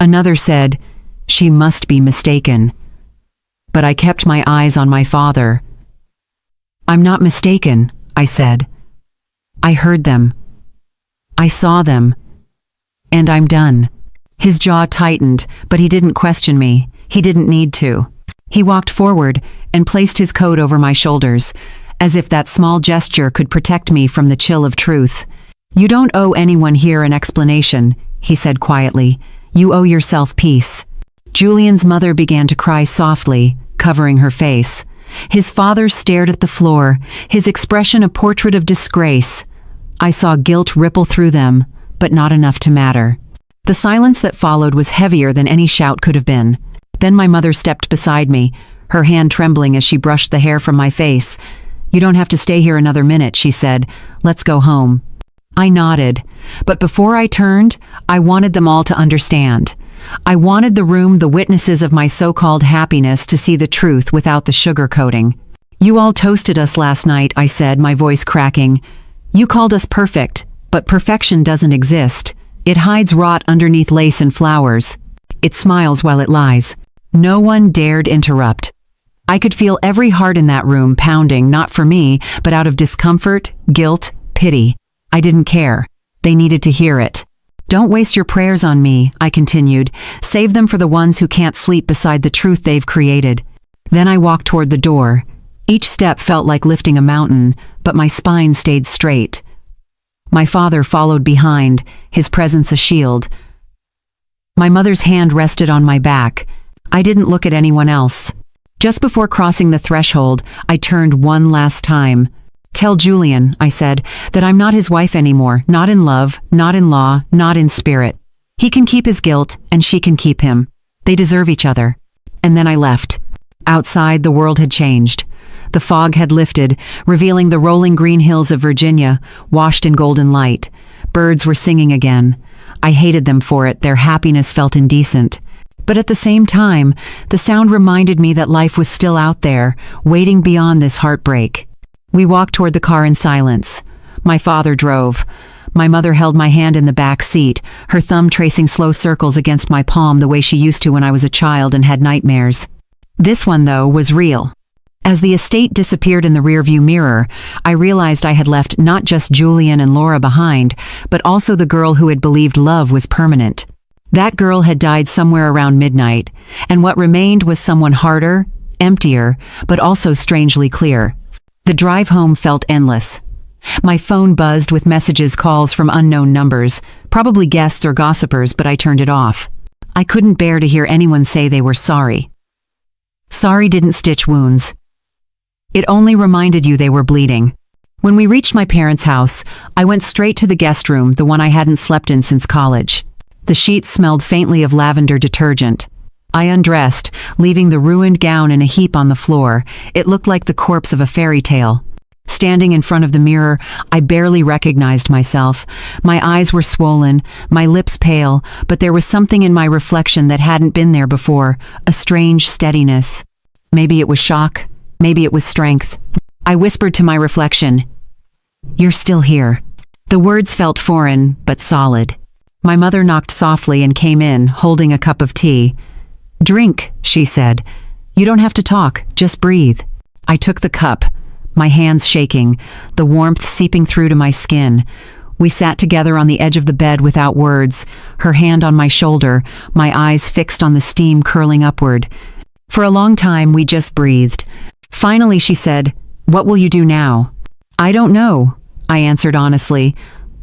Another said, "She must be mistaken." But I kept my eyes on my father. "I'm not mistaken," I said. I heard them. I saw them. And I'm done. His jaw tightened, but he didn't question me. He didn't need to. He walked forward and placed his coat over my shoulders, as if that small gesture could protect me from the chill of truth. "You don't owe anyone here an explanation," he said quietly. "You owe yourself peace." Julian's mother began to cry softly, covering her face. His father stared at the floor, his expression a portrait of disgrace. I saw guilt ripple through them, but not enough to matter. The silence that followed was heavier than any shout could have been. Then my mother stepped beside me, her hand trembling as she brushed the hair from my face. "You don't have to stay here another minute," she said. "Let's go home." I nodded, but before I turned, I wanted them all to understand. I wanted the room, the witnesses of my so-called happiness, to see the truth without the sugarcoating. "You all toasted us last night," I said, my voice cracking. "You called us perfect, but perfection doesn't exist. It hides rot underneath lace and flowers. It smiles while it lies." No one dared interrupt. I could feel every heart in that room pounding, not for me, but out of discomfort, guilt, pity. I didn't care. They needed to hear it. "Don't waste your prayers on me," I continued. "Save them for the ones who can't sleep beside the truth they've created." Then I walked toward the door. Each step felt like lifting a mountain, but my spine stayed straight. My father followed behind, his presence a shield. My mother's hand rested on my back. I didn't look at anyone else. Just before crossing the threshold, I turned one last time. "Tell Julian," I said, "that I'm not his wife anymore, not in love, not in law, not in spirit. He can keep his guilt, and she can keep him. They deserve each other." And then I left. Outside, the world had changed. The fog had lifted, revealing the rolling green hills of Virginia, washed in golden light. Birds were singing again. I hated them for it, their happiness felt indecent. But at the same time, the sound reminded me that life was still out there, waiting beyond this heartbreak. We walked toward the car in silence. My father drove. My mother held my hand in the back seat, her thumb tracing slow circles against my palm the way she used to when I was a child and had nightmares. This one, though, was real. As the estate disappeared in the rearview mirror, I realized I had left not just Julian and Laura behind, but also the girl who had believed love was permanent. That girl had died somewhere around midnight, and what remained was someone harder, emptier, but also strangely clear. The drive home felt endless. My phone buzzed with messages, calls from unknown numbers, probably guests or gossipers, but I turned it off. I couldn't bear to hear anyone say they were sorry. Sorry didn't stitch wounds. It only reminded you they were bleeding. When we reached my parents' house, I went straight to the guest room, the one I hadn't slept in since college. The sheets smelled faintly of lavender detergent. I undressed, leaving the ruined gown in a heap on the floor. It looked like the corpse of a fairy tale. Standing in front of the mirror, I barely recognized myself. My eyes were swollen, my lips pale, but there was something in my reflection that hadn't been there before, a strange steadiness. Maybe it was shock, maybe it was strength. I whispered to my reflection, "You're still here." The words felt foreign, but solid. My mother knocked softly and came in, holding a cup of tea. "Drink," she said. "You don't have to talk, just breathe." I took the cup, my hands shaking, the warmth seeping through to my skin. We sat together on the edge of the bed without words, her hand on my shoulder, my eyes fixed on the steam curling upward. For a long time, we just breathed. Finally, she said, "What will you do now?" "I don't know," I answered honestly,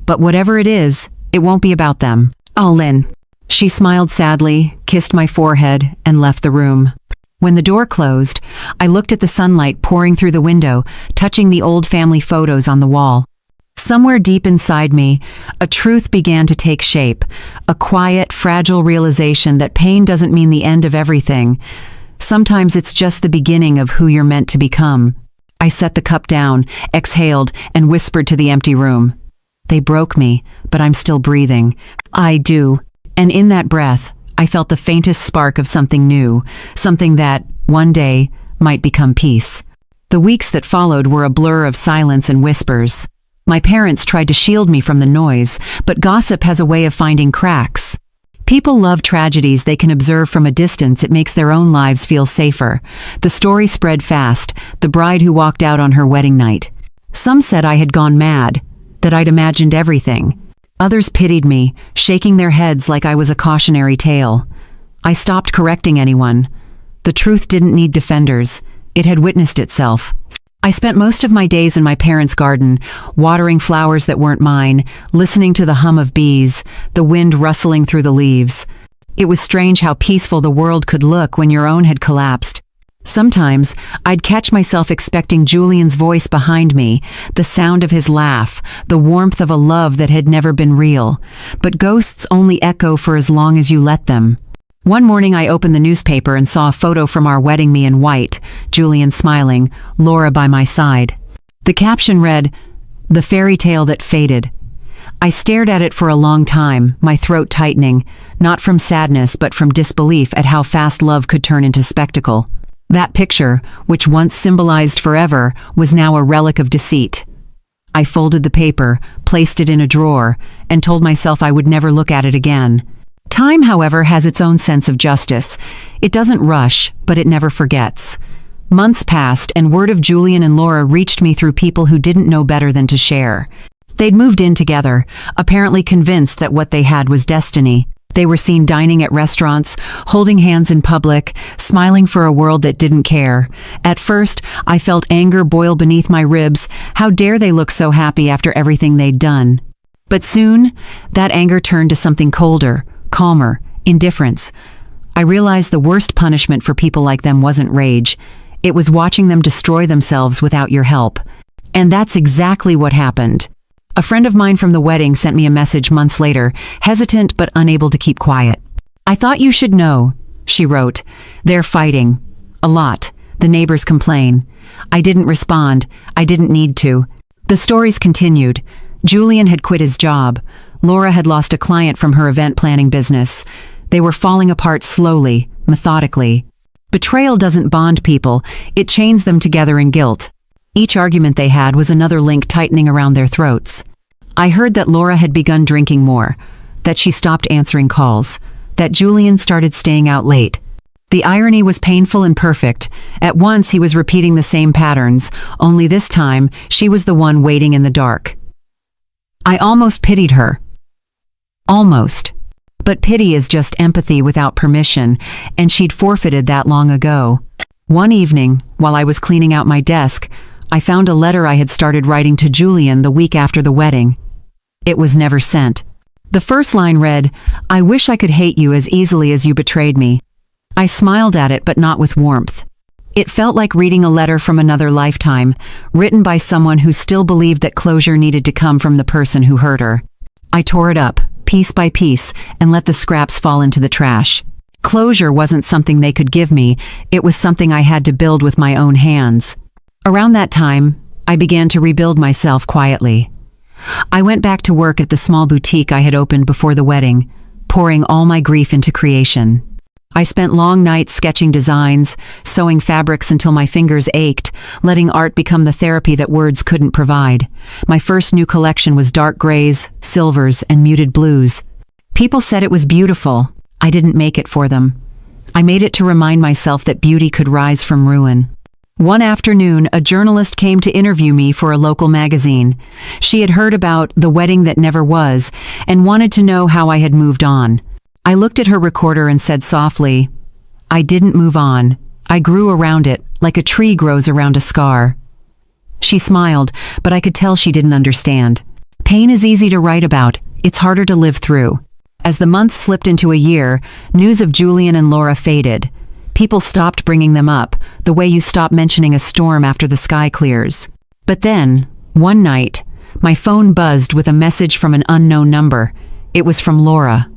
"but whatever it is, it won't be about them. I'll in." She smiled sadly, kissed my forehead, and left the room. When the door closed, I looked at the sunlight pouring through the window, touching the old family photos on the wall. Somewhere deep inside me, a truth began to take shape, a quiet, fragile realization that pain doesn't mean the end of everything. Sometimes it's just the beginning of who you're meant to become. I set the cup down, exhaled, and whispered to the empty room. They broke me, but I'm still breathing. I do. And in that breath, I felt the faintest spark of something new, something that, one day, might become peace. The weeks that followed were a blur of silence and whispers. My parents tried to shield me from the noise, but gossip has a way of finding cracks. People love tragedies they can observe from a distance. It makes their own lives feel safer. The story spread fast, the bride who walked out on her wedding night. Some said I had gone mad, that I'd imagined everything. Others pitied me, shaking their heads like I was a cautionary tale. I stopped correcting anyone. The truth didn't need defenders. It had witnessed itself. I spent most of my days in my parents' garden, watering flowers that weren't mine, listening to the hum of bees, the wind rustling through the leaves. It was strange how peaceful the world could look when your own had collapsed. Sometimes, I'd catch myself expecting Julian's voice behind me, the sound of his laugh, the warmth of a love that had never been real. But ghosts only echo for as long as you let them. One morning I opened the newspaper and saw a photo from our wedding, me in white, Julian smiling, Laura by my side. The caption read, "The fairy tale that faded." I stared at it for a long time, my throat tightening, not from sadness but from disbelief at how fast love could turn into spectacle. That picture, which once symbolized forever, was now a relic of deceit. I folded the paper, placed it in a drawer, and told myself I would never look at it again. Time, however, has its own sense of justice. It doesn't rush, but it never forgets. Months passed, and word of Julian and Laura reached me through people who didn't know better than to share. They'd moved in together, apparently convinced that what they had was destiny. They were seen dining at restaurants, holding hands in public, smiling for a world that didn't care. At first, I felt anger boil beneath my ribs. How dare they look so happy after everything they'd done? But soon, that anger turned to something colder, calmer, indifference. I realized the worst punishment for people like them wasn't rage. It was watching them destroy themselves without your help. And that's exactly what happened. A friend of mine from the wedding sent me a message months later, hesitant but unable to keep quiet. "I thought you should know," she wrote. "They're fighting. A lot. The neighbors complain." I didn't respond. I didn't need to. The stories continued. Julian had quit his job. Laura had lost a client from her event planning business. They were falling apart slowly, methodically. Betrayal doesn't bond people, it chains them together in guilt. Each argument they had was another link tightening around their throats. I heard that Laura had begun drinking more, that she stopped answering calls, that Julian started staying out late. The irony was painful and perfect. At once he was repeating the same patterns, only this time she was the one waiting in the dark. I almost pitied her. Almost. But pity is just empathy without permission, and she'd forfeited that long ago. One evening, while I was cleaning out my desk, I found a letter I had started writing to Julian the week after the wedding. It was never sent. The first line read, "I wish I could hate you as easily as you betrayed me." I smiled at it, but not with warmth. It felt like reading a letter from another lifetime, written by someone who still believed that closure needed to come from the person who hurt her. I tore it up, piece by piece, and let the scraps fall into the trash. Closure wasn't something they could give me, it was something I had to build with my own hands. Around that time, I began to rebuild myself quietly. I went back to work at the small boutique I had opened before the wedding, pouring all my grief into creation. I spent long nights sketching designs, sewing fabrics until my fingers ached, letting art become the therapy that words couldn't provide. My first new collection was dark grays, silvers, and muted blues. People said it was beautiful. I didn't make it for them. I made it to remind myself that beauty could rise from ruin. One afternoon, a journalist came to interview me for a local magazine. She had heard about the wedding that never was and wanted to know how I had moved on. I looked at her recorder and said softly, "I didn't move on. I grew around it, like a tree grows around a scar." She smiled, but I could tell she didn't understand. Pain is easy to write about, it's harder to live through. As the months slipped into a year, news of Julian and Laura faded. People stopped bringing them up, the way you stop mentioning a storm after the sky clears. But then, one night, my phone buzzed with a message from an unknown number. It was from Laura.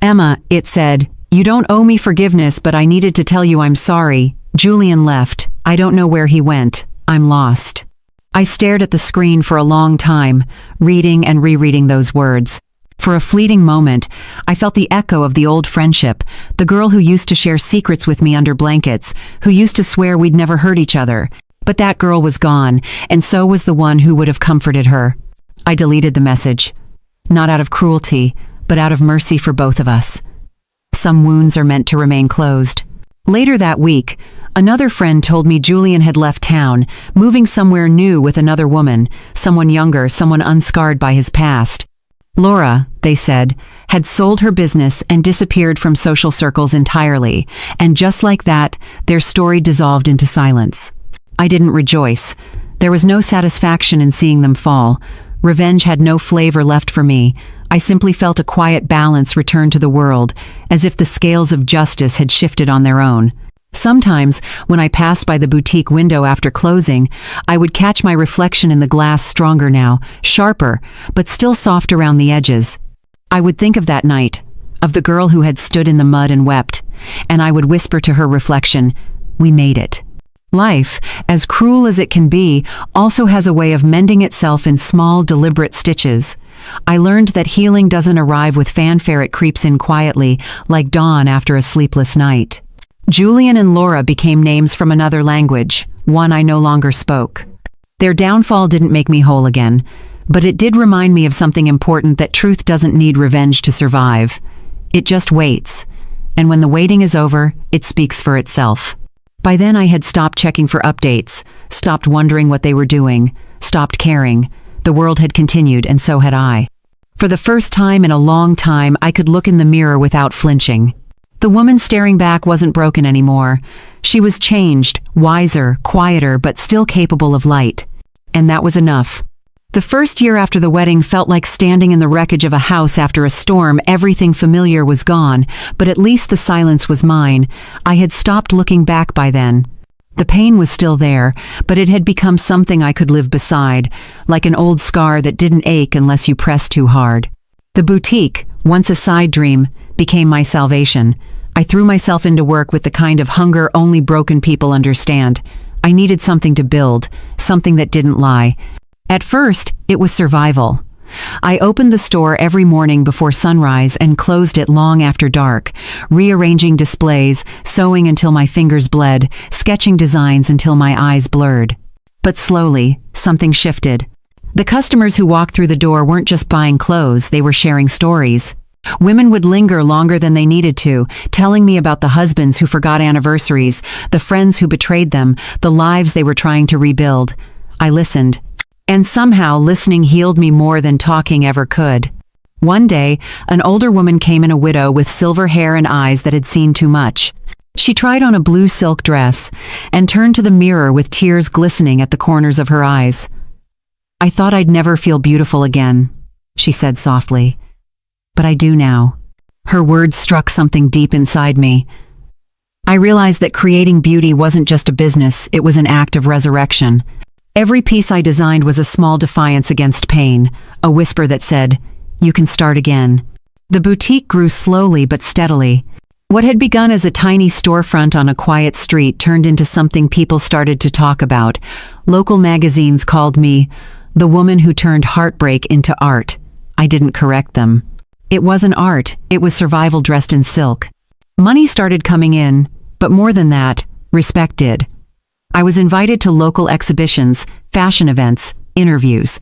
"Emma," it said, "you don't owe me forgiveness, but I needed to tell you I'm sorry. Julian left. I don't know where he went. I'm lost." I stared at the screen for a long time, reading and rereading those words. For a fleeting moment, I felt the echo of the old friendship, the girl who used to share secrets with me under blankets, who used to swear we'd never hurt each other. But that girl was gone, and so was the one who would have comforted her. I deleted the message. Not out of cruelty, but out of mercy for both of us. Some wounds are meant to remain closed. Later that week, another friend told me Julian had left town, moving somewhere new with another woman, someone younger, someone unscarred by his past. Laura, they said, had sold her business and disappeared from social circles entirely, and just like that, their story dissolved into silence. I didn't rejoice. There was no satisfaction in seeing them fall. Revenge had no flavor left for me. I simply felt a quiet balance return to the world, as if the scales of justice had shifted on their own. Sometimes, when I passed by the boutique window after closing, I would catch my reflection in the glass, stronger now, sharper, but still soft around the edges. I would think of that night, of the girl who had stood in the mud and wept, and I would whisper to her reflection, "We made it." Life, as cruel as it can be, also has a way of mending itself in small, deliberate stitches. I learned that healing doesn't arrive with fanfare, it creeps in quietly, like dawn after a sleepless night. Julian and Laura became names from another language, one I no longer spoke. Their downfall didn't make me whole again, but it did remind me of something important: that truth doesn't need revenge to survive. It just waits, and when the waiting is over, it speaks for itself. By then I had stopped checking for updates, stopped wondering what they were doing, stopped caring. The world had continued, and so had I. For the first time in a long time, I could look in the mirror without flinching. The woman staring back wasn't broken anymore. She was changed, wiser, quieter, but still capable of light. And that was enough. The first year after the wedding felt like standing in the wreckage of a house after a storm. Everything familiar was gone, but at least the silence was mine. I had stopped looking back by then. The pain was still there, but it had become something I could live beside, like an old scar that didn't ache unless you pressed too hard. The boutique, once a side dream, became my salvation. I threw myself into work with the kind of hunger only broken people understand. I needed something to build, something that didn't lie. At first, it was survival. I opened the store every morning before sunrise and closed it long after dark, rearranging displays, sewing until my fingers bled, sketching designs until my eyes blurred. But slowly, something shifted. The customers who walked through the door weren't just buying clothes, they were sharing stories. Women would linger longer than they needed to, telling me about the husbands who forgot anniversaries, the friends who betrayed them, the lives they were trying to rebuild. I listened. And somehow listening healed me more than talking ever could. One day, an older woman came in, a widow with silver hair and eyes that had seen too much. She tried on a blue silk dress and turned to the mirror with tears glistening at the corners of her eyes. "I thought I'd never feel beautiful again," she said softly. "But I do now." Her words struck something deep inside me. I realized that creating beauty wasn't just a business, it was an act of resurrection. Every piece I designed was a small defiance against pain, a whisper that said, "You can start again." The boutique grew slowly but steadily. What had begun as a tiny storefront on a quiet street turned into something people started to talk about. Local magazines called me the woman who turned heartbreak into art. I didn't correct them. It wasn't art, it was survival dressed in silk. Money started coming in, but more than that, respect did. I was invited to local exhibitions, fashion events, interviews.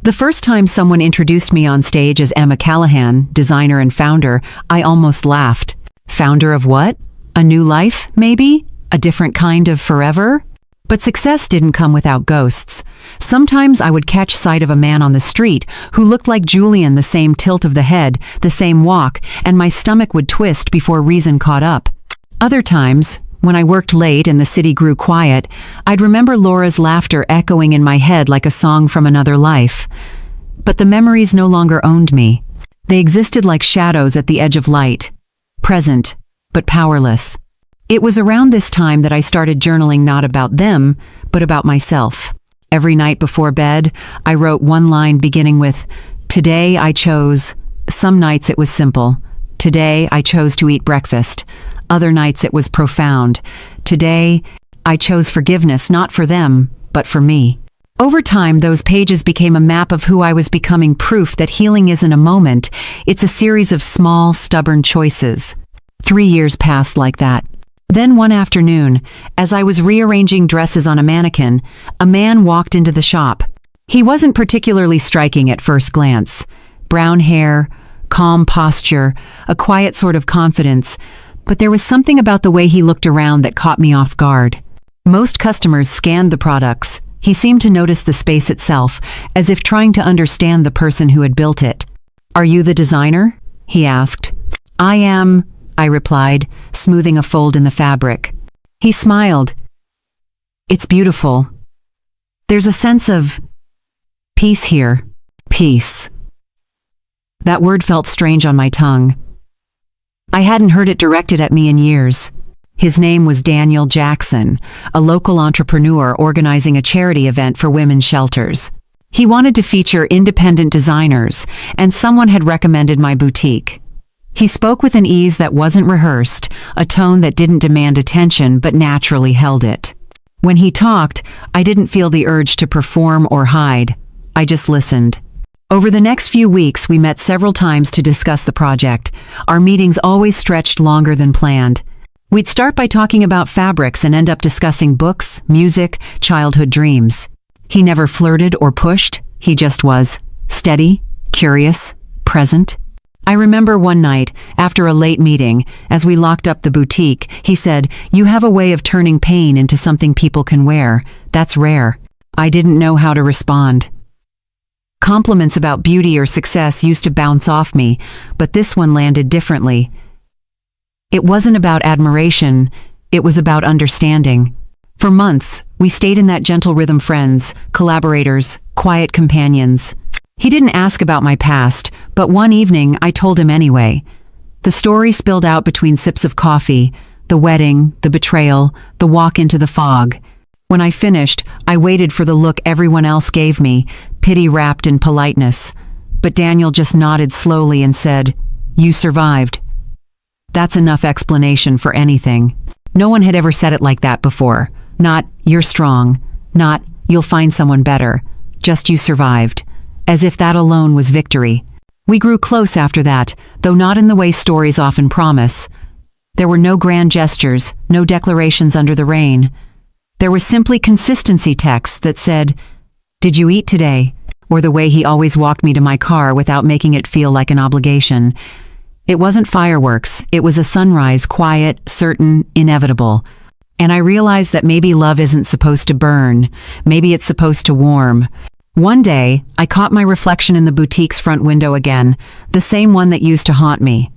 The first time someone introduced me on stage as Emma Callahan, designer and founder, I almost laughed. Founder of what? A new life, maybe? A different kind of forever? But success didn't come without ghosts. Sometimes I would catch sight of a man on the street who looked like Julian, the same tilt of the head, the same walk, and my stomach would twist before reason caught up. Other times, when I worked late and the city grew quiet, I'd remember Laura's laughter echoing in my head like a song from another life. But the memories no longer owned me. They existed like shadows at the edge of light, present, but powerless. It was around this time that I started journaling, not about them, but about myself. Every night before bed, I wrote one line beginning with, "Today I chose." Some nights it was simple. "Today I chose to eat breakfast." Other nights it was profound. "Today, I chose forgiveness, not for them, but for me." Over time, those pages became a map of who I was becoming, proof that healing isn't a moment, it's a series of small, stubborn choices. 3 years passed like that. Then one afternoon, as I was rearranging dresses on a mannequin, a man walked into the shop. He wasn't particularly striking at first glance. Brown hair, calm posture, a quiet sort of confidence, but there was something about the way he looked around that caught me off guard. Most customers scanned the products. He seemed to notice the space itself, as if trying to understand the person who had built it. "Are you the designer?" he asked. "I am," I replied, smoothing a fold in the fabric. He smiled. "It's beautiful. There's a sense of peace here." Peace. That word felt strange on my tongue. I hadn't heard it directed at me in years. His name was Daniel Jackson, a local entrepreneur organizing a charity event for women's shelters. He wanted to feature independent designers, and someone had recommended my boutique. He spoke with an ease that wasn't rehearsed, a tone that didn't demand attention but naturally held it. When he talked, I didn't feel the urge to perform or hide. I just listened. Over the next few weeks, we met several times to discuss the project. Our meetings always stretched longer than planned. We'd start by talking about fabrics and end up discussing books, music, childhood dreams. He never flirted or pushed. He just was steady, curious, present. I remember one night, after a late meeting, as we locked up the boutique, he said, "You have a way of turning pain into something people can wear. That's rare." I didn't know how to respond. Compliments about beauty or success used to bounce off me, but this one landed differently. It wasn't about admiration, it was about understanding. For months, we stayed in that gentle rhythm, friends, collaborators, quiet companions. He didn't ask about my past, but one evening I told him anyway. The story spilled out between sips of coffee, the wedding, the betrayal, the walk into the fog. When I finished, I waited for the look everyone else gave me, pity wrapped in politeness. But Daniel just nodded slowly and said, "You survived." That's enough explanation for anything. No one had ever said it like that before. Not, "You're strong." Not, "You'll find someone better." Just, "You survived." As if that alone was victory. We grew close after that, though not in the way stories often promise. There were no grand gestures, no declarations under the rain. There was simply consistency texts that said, "Did you eat today?" Or the way he always walked me to my car without making it feel like an obligation. It wasn't fireworks, it was a sunrise, quiet, certain, inevitable. And I realized that maybe love isn't supposed to burn, maybe it's supposed to warm. One day, I caught my reflection in the boutique's front window again, the same one that used to haunt me.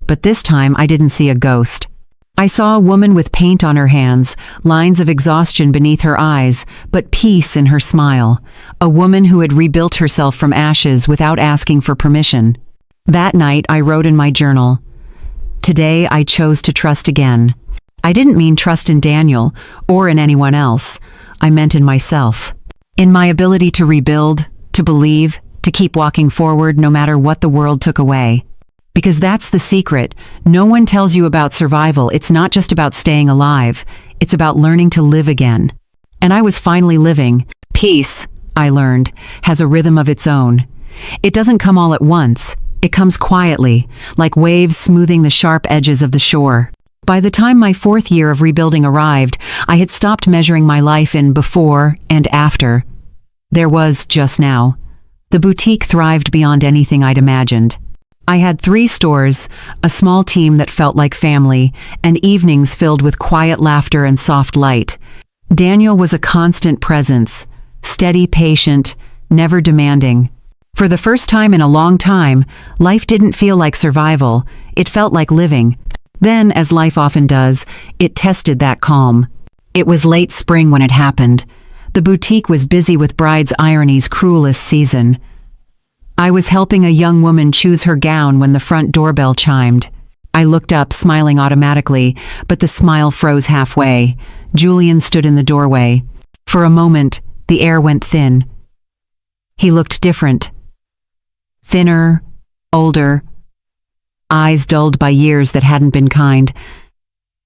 But this time I didn't see a ghost. I saw a woman with paint on her hands, lines of exhaustion beneath her eyes, but peace in her smile. A woman who had rebuilt herself from ashes without asking for permission. That night I wrote in my journal, "Today I chose to trust again." I didn't mean trust in Daniel or in anyone else. I meant in myself. In my ability to rebuild, to believe, to keep walking forward no matter what the world took away. Because that's the secret. No one tells you about survival. It's not just about staying alive. It's about learning to live again. And I was finally living. Peace, I learned, has a rhythm of its own. It doesn't come all at once. It comes quietly, like waves smoothing the sharp edges of the shore. By the time my 4th year of rebuilding arrived, I had stopped measuring my life in before and after. There was just now. The boutique thrived beyond anything I'd imagined. I had 3 stores, a small team that felt like family, and evenings filled with quiet laughter and soft light. Daniel was a constant presence, steady, patient, never demanding. For the first time in a long time, life didn't feel like survival, it felt like living. Then, as life often does, it tested that calm. It was late spring when it happened. The boutique was busy with Bride's Irony's cruelest season. I was helping a young woman choose her gown when the front doorbell chimed. I looked up, smiling automatically, but the smile froze halfway. Julian stood in the doorway. For a moment, the air went thin. He looked different. Thinner, older, eyes dulled by years that hadn't been kind.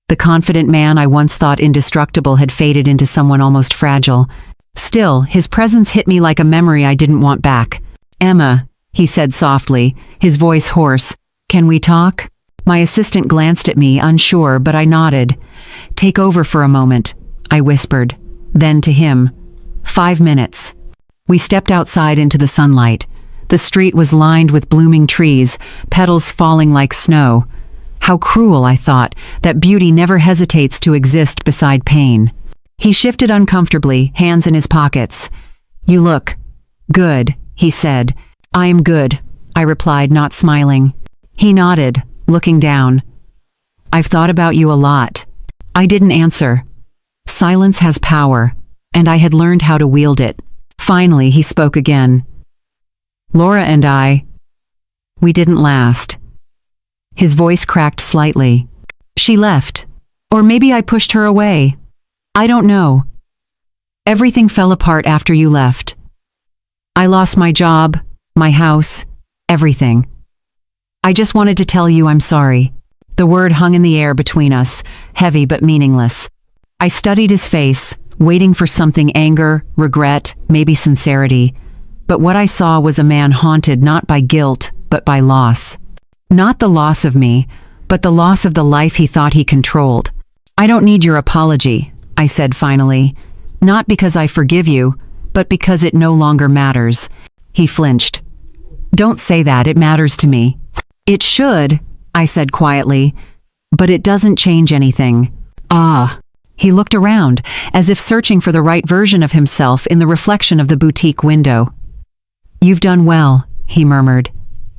The confident man I once thought indestructible had faded into someone almost fragile. Still, his presence hit me like a memory I didn't want back. "Emma," he said softly, his voice hoarse, "can we talk?" My assistant glanced at me, unsure, but I nodded. "Take over for a moment," I whispered. Then to him, "5 minutes." We stepped outside into the sunlight. The street was lined with blooming trees, petals falling like snow. How cruel, I thought, that beauty never hesitates to exist beside pain. He shifted uncomfortably, hands in his pockets. "You look good," he said. "I am good," I replied, not smiling. He nodded, looking down. "I've thought about you a lot." I didn't answer. Silence has power, and I had learned how to wield it. Finally, he spoke again. "Laura and I, We didn't last. His voice cracked slightly. She left. Or maybe I pushed her away. I don't know. Everything fell apart after you left. I lost my job, my house, everything. I just wanted to tell you I'm sorry. The word hung in the air between us, heavy but meaningless. I studied his face, waiting for something: anger, regret, maybe sincerity. But what I saw was a man haunted not by guilt, but by loss. Not the loss of me, but the loss of the life he thought he controlled. I don't need your apology, I said finally. Not because I forgive you, but because it no longer matters. He flinched. Don't say that, it matters to me. It should, I said quietly, but it doesn't change anything. Ah. He looked around, as if searching for the right version of himself in the reflection of the boutique window. You've done well, he murmured.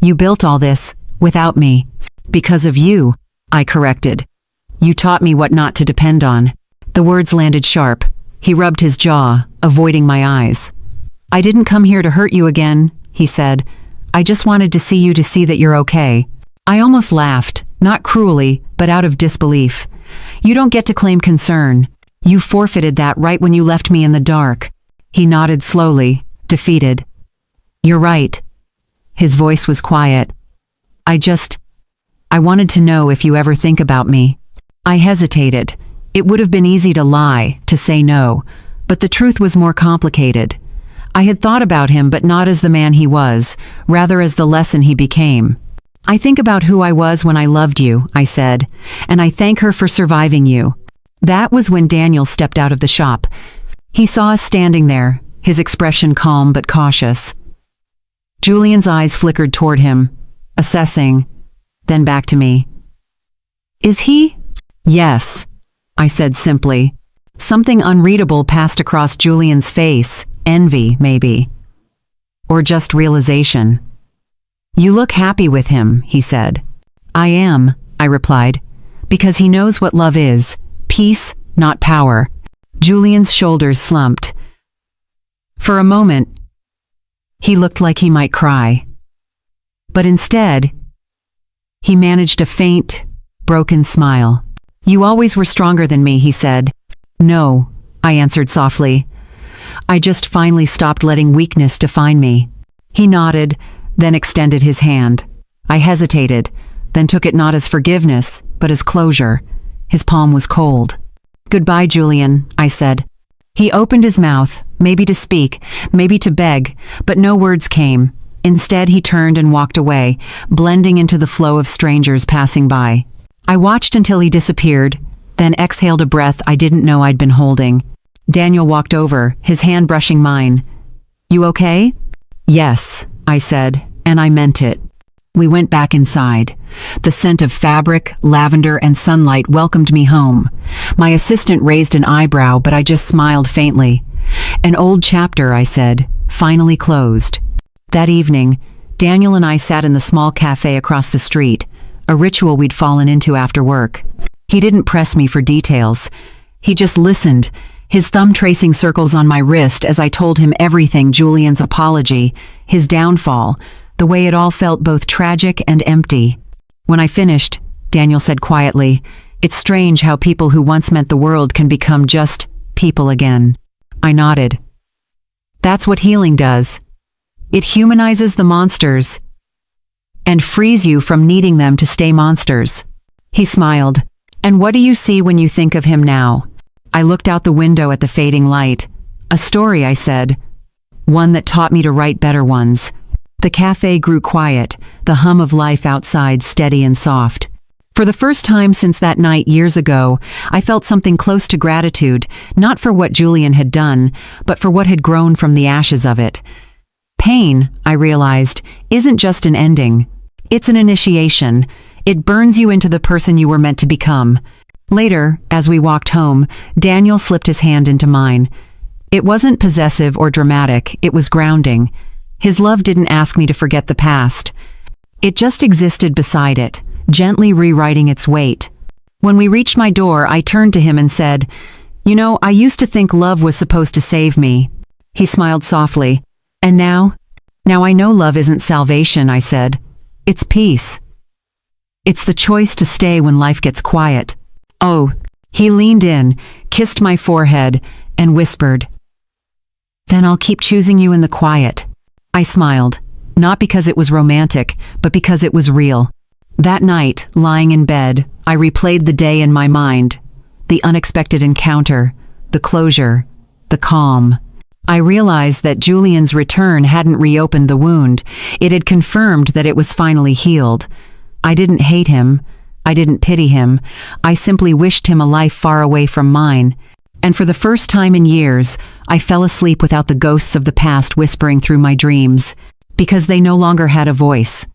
You built all this, without me. Because of you, I corrected. You taught me what not to depend on. The words landed sharp. He rubbed his jaw, avoiding my eyes. I didn't come here to hurt you again, he said. I just wanted to see you to see that you're okay. I almost laughed, not cruelly, but out of disbelief. You don't get to claim concern. You forfeited that right when you left me in the dark. He nodded slowly, defeated. You're right. His voice was quiet. I wanted to know if you ever think about me. I hesitated. It would have been easy to lie, to say no, but the truth was more complicated. I had thought about him, but not as the man he was, rather as the lesson he became. I think about who I was when I loved you, I said, and I thank her for surviving you. That was when Daniel stepped out of the shop. He saw us standing there, his expression calm but cautious. Julian's eyes flickered toward him, assessing, then back to me. Is he? Yes, I said simply. Something unreadable passed across Julian's face, envy, maybe. Or just realization. You look happy with him, he said. I am, I replied, because he knows what love is, peace, not power. Julian's shoulders slumped. For a moment, he looked like he might cry. But instead, he managed a faint, broken smile. You always were stronger than me, he said. No, I answered softly. I just finally stopped letting weakness define me. He nodded, then extended his hand. I hesitated, then took it not as forgiveness, but as closure. His palm was cold. Goodbye, Julian, I said. He opened his mouth, maybe to speak, maybe to beg, but no words came. Instead, he turned and walked away, blending into the flow of strangers passing by. I watched until he disappeared, then exhaled a breath I didn't know I'd been holding. Daniel walked over, his hand brushing mine. You okay? Yes, I said, and I meant it. We went back inside. The scent of fabric, lavender, and sunlight welcomed me home. My assistant raised an eyebrow, but I just smiled faintly. An old chapter, I said, finally closed. That evening, Daniel and I sat in the small cafe across the street, a ritual we'd fallen into after work. He didn't press me for details. He just listened, his thumb tracing circles on my wrist as I told him everything: Julian's apology, his downfall, the way it all felt both tragic and empty. When I finished, Daniel said quietly, "It's strange how people who once meant the world can become just people again." I nodded. That's what healing does. It humanizes the monsters and frees you from needing them to stay monsters. He smiled. And what do you see when you think of him now? I looked out the window at the fading light. A story, I said. One that taught me to write better ones. The cafe grew quiet, the hum of life outside steady and soft. For the first time since that night years ago, I felt something close to gratitude, not for what Julian had done, but for what had grown from the ashes of it. Pain, I realized, isn't just an ending. It's an initiation. It burns you into the person you were meant to become. Later, as we walked home, Daniel slipped his hand into mine. It wasn't possessive or dramatic, it was grounding. His love didn't ask me to forget the past. It just existed beside it, gently rewriting its weight. When we reached my door, I turned to him and said, "You know, I used to think love was supposed to save me." He smiled softly. "And now? Now I know love isn't salvation," I said. It's peace. It's the choice to stay when life gets quiet. Oh, he leaned in, kissed my forehead, and whispered, "Then I'll keep choosing you in the quiet." I smiled, not because it was romantic, but because it was real. That night, lying in bed, I replayed the day in my mind. The unexpected encounter, the closure, the calm. I realized that Julian's return hadn't reopened the wound. It had confirmed that it was finally healed. I didn't hate him. I didn't pity him. I simply wished him a life far away from mine. And for the first time in years, I fell asleep without the ghosts of the past whispering through my dreams, because they no longer had a voice.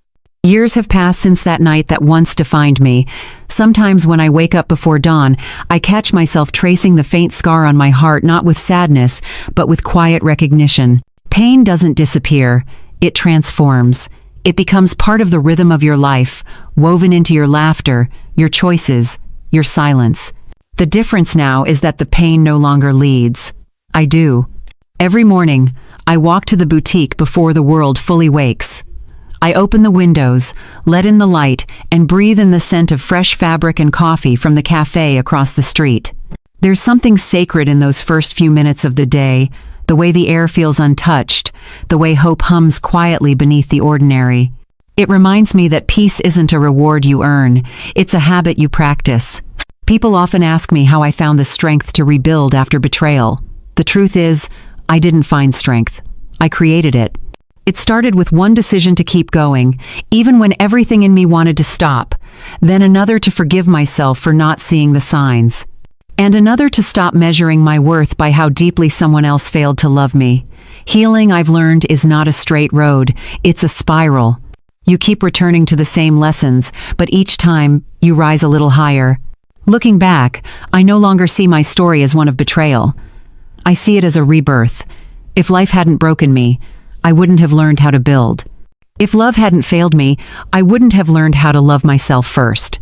Years have passed since that night that once defined me. Sometimes when I wake up before dawn, I catch myself tracing the faint scar on my heart, not with sadness, but with quiet recognition. Pain doesn't disappear. It transforms. It becomes part of the rhythm of your life, woven into your laughter, your choices, your silence. The difference now is that the pain no longer leads. I do. Every morning, I walk to the boutique before the world fully wakes. I open the windows, let in the light, and breathe in the scent of fresh fabric and coffee from the cafe across the street. There's something sacred in those first few minutes of the day, the way the air feels untouched, the way hope hums quietly beneath the ordinary. It reminds me that peace isn't a reward you earn, it's a habit you practice. People often ask me how I found the strength to rebuild after betrayal. The truth is, I didn't find strength. I created it. It started with one decision to keep going, even when everything in me wanted to stop, then another to forgive myself for not seeing the signs, and another to stop measuring my worth by how deeply someone else failed to love me. Healing, I've learned, is not a straight road, it's a spiral. You keep returning to the same lessons, but each time, you rise a little higher. Looking back, I no longer see my story as one of betrayal. I see it as a rebirth. If life hadn't broken me, I wouldn't have learned how to build. If love hadn't failed me, I wouldn't have learned how to love myself first.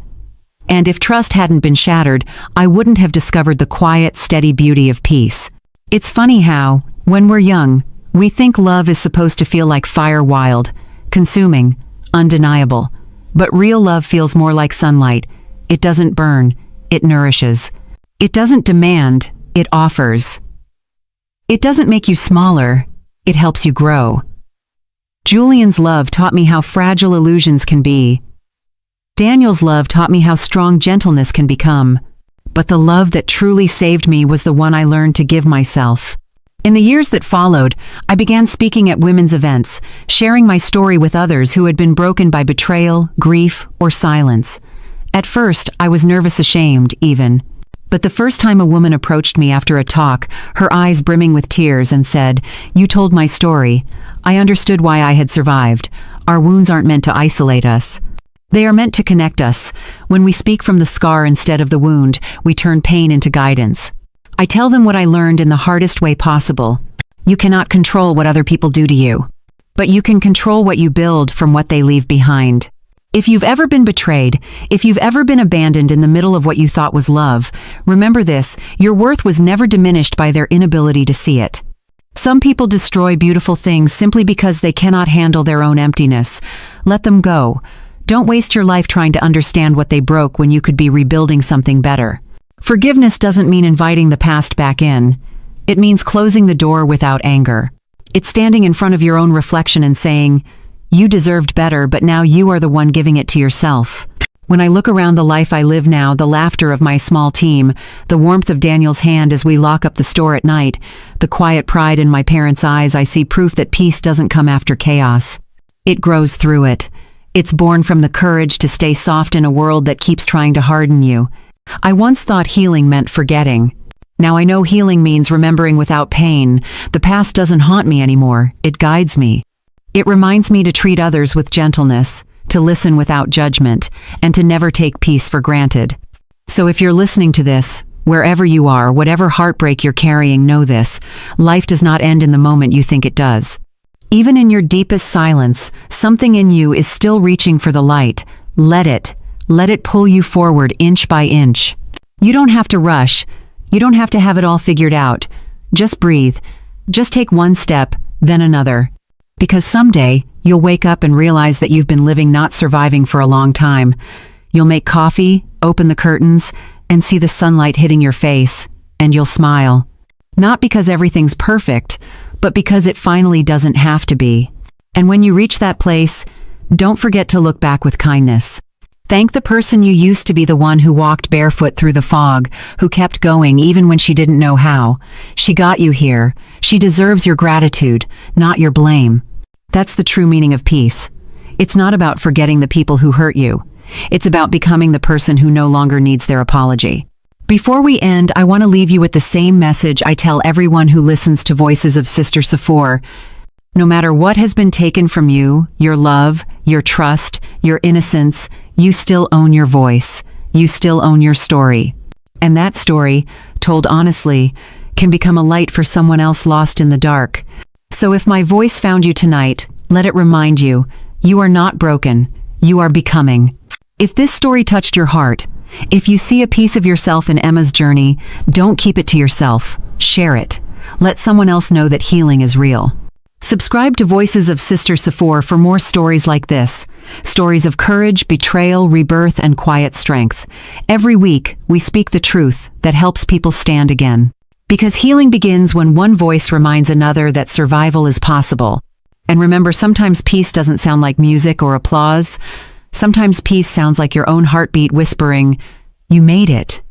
And if trust hadn't been shattered, I wouldn't have discovered the quiet, steady beauty of peace. It's funny how, when we're young, we think love is supposed to feel like fire, wild, consuming, undeniable. But real love feels more like sunlight. It doesn't burn, it nourishes. It doesn't demand, it offers. It doesn't make you smaller, it helps you grow. Julian's love taught me how fragile illusions can be. Daniel's love taught me how strong gentleness can become. But the love that truly saved me was the one I learned to give myself. In the years that followed, I began speaking at women's events, sharing my story with others who had been broken by betrayal, grief, or silence. At first, I was nervous, ashamed, even. But the first time a woman approached me after a talk, her eyes brimming with tears, and said, "You told my story. I understood why I had survived. Our wounds aren't meant to isolate us. They are meant to connect us. When we speak from the scar instead of the wound, we turn pain into guidance." I tell them what I learned in the hardest way possible. You cannot control what other people do to you, but you can control what you build from what they leave behind. If you've ever been betrayed, if you've ever been abandoned in the middle of what you thought was love, remember this: your worth was never diminished by their inability to see it. Some people destroy beautiful things simply because they cannot handle their own emptiness. Let them go. Don't waste your life trying to understand what they broke when you could be rebuilding something better. Forgiveness doesn't mean inviting the past back in. It means closing the door without anger. It's standing in front of your own reflection and saying, "You deserved better, but now you are the one giving it to yourself." When I look around the life I live now, the laughter of my small team, the warmth of Daniel's hand as we lock up the store at night, the quiet pride in my parents' eyes, I see proof that peace doesn't come after chaos. It grows through it. It's born from the courage to stay soft in a world that keeps trying to harden you. I once thought healing meant forgetting. Now I know healing means remembering without pain. The past doesn't haunt me anymore, it guides me. It reminds me to treat others with gentleness, to listen without judgment, and to never take peace for granted. So if you're listening to this, wherever you are, whatever heartbreak you're carrying, know this: life does not end in the moment you think it does. Even in your deepest silence, something in you is still reaching for the light. Let it pull you forward inch by inch. You don't have to rush. You don't have to have it all figured out. Just breathe. Just take one step, then another. Because someday, you'll wake up and realize that you've been living, not surviving, for a long time. You'll make coffee, open the curtains, and see the sunlight hitting your face, and you'll smile. Not because everything's perfect, but because it finally doesn't have to be. And when you reach that place, don't forget to look back with kindness. Thank the person you used to be, the one who walked barefoot through the fog, who kept going even when she didn't know how. She got you here. She deserves your gratitude, not your blame. That's the true meaning of peace. It's not about forgetting the people who hurt you. It's about becoming the person who no longer needs their apology. Before we end, I want to leave you with the same message I tell everyone who listens to Voices of Sister Sephore. No matter what has been taken from you, your love, your trust, your innocence, you still own your voice. You still own your story. And that story, told honestly, can become a light for someone else lost in the dark. So if my voice found you tonight, let it remind you, you are not broken. You are becoming. If this story touched your heart, if you see a piece of yourself in Emma's journey, don't keep it to yourself. Share it. Let someone else know that healing is real. Subscribe to Voices of Sister Sephore for more stories like this. Stories of courage, betrayal, rebirth, and quiet strength. Every week, we speak the truth that helps people stand again. Because healing begins when one voice reminds another that survival is possible. And remember, sometimes peace doesn't sound like music or applause. Sometimes peace sounds like your own heartbeat whispering, "You made it."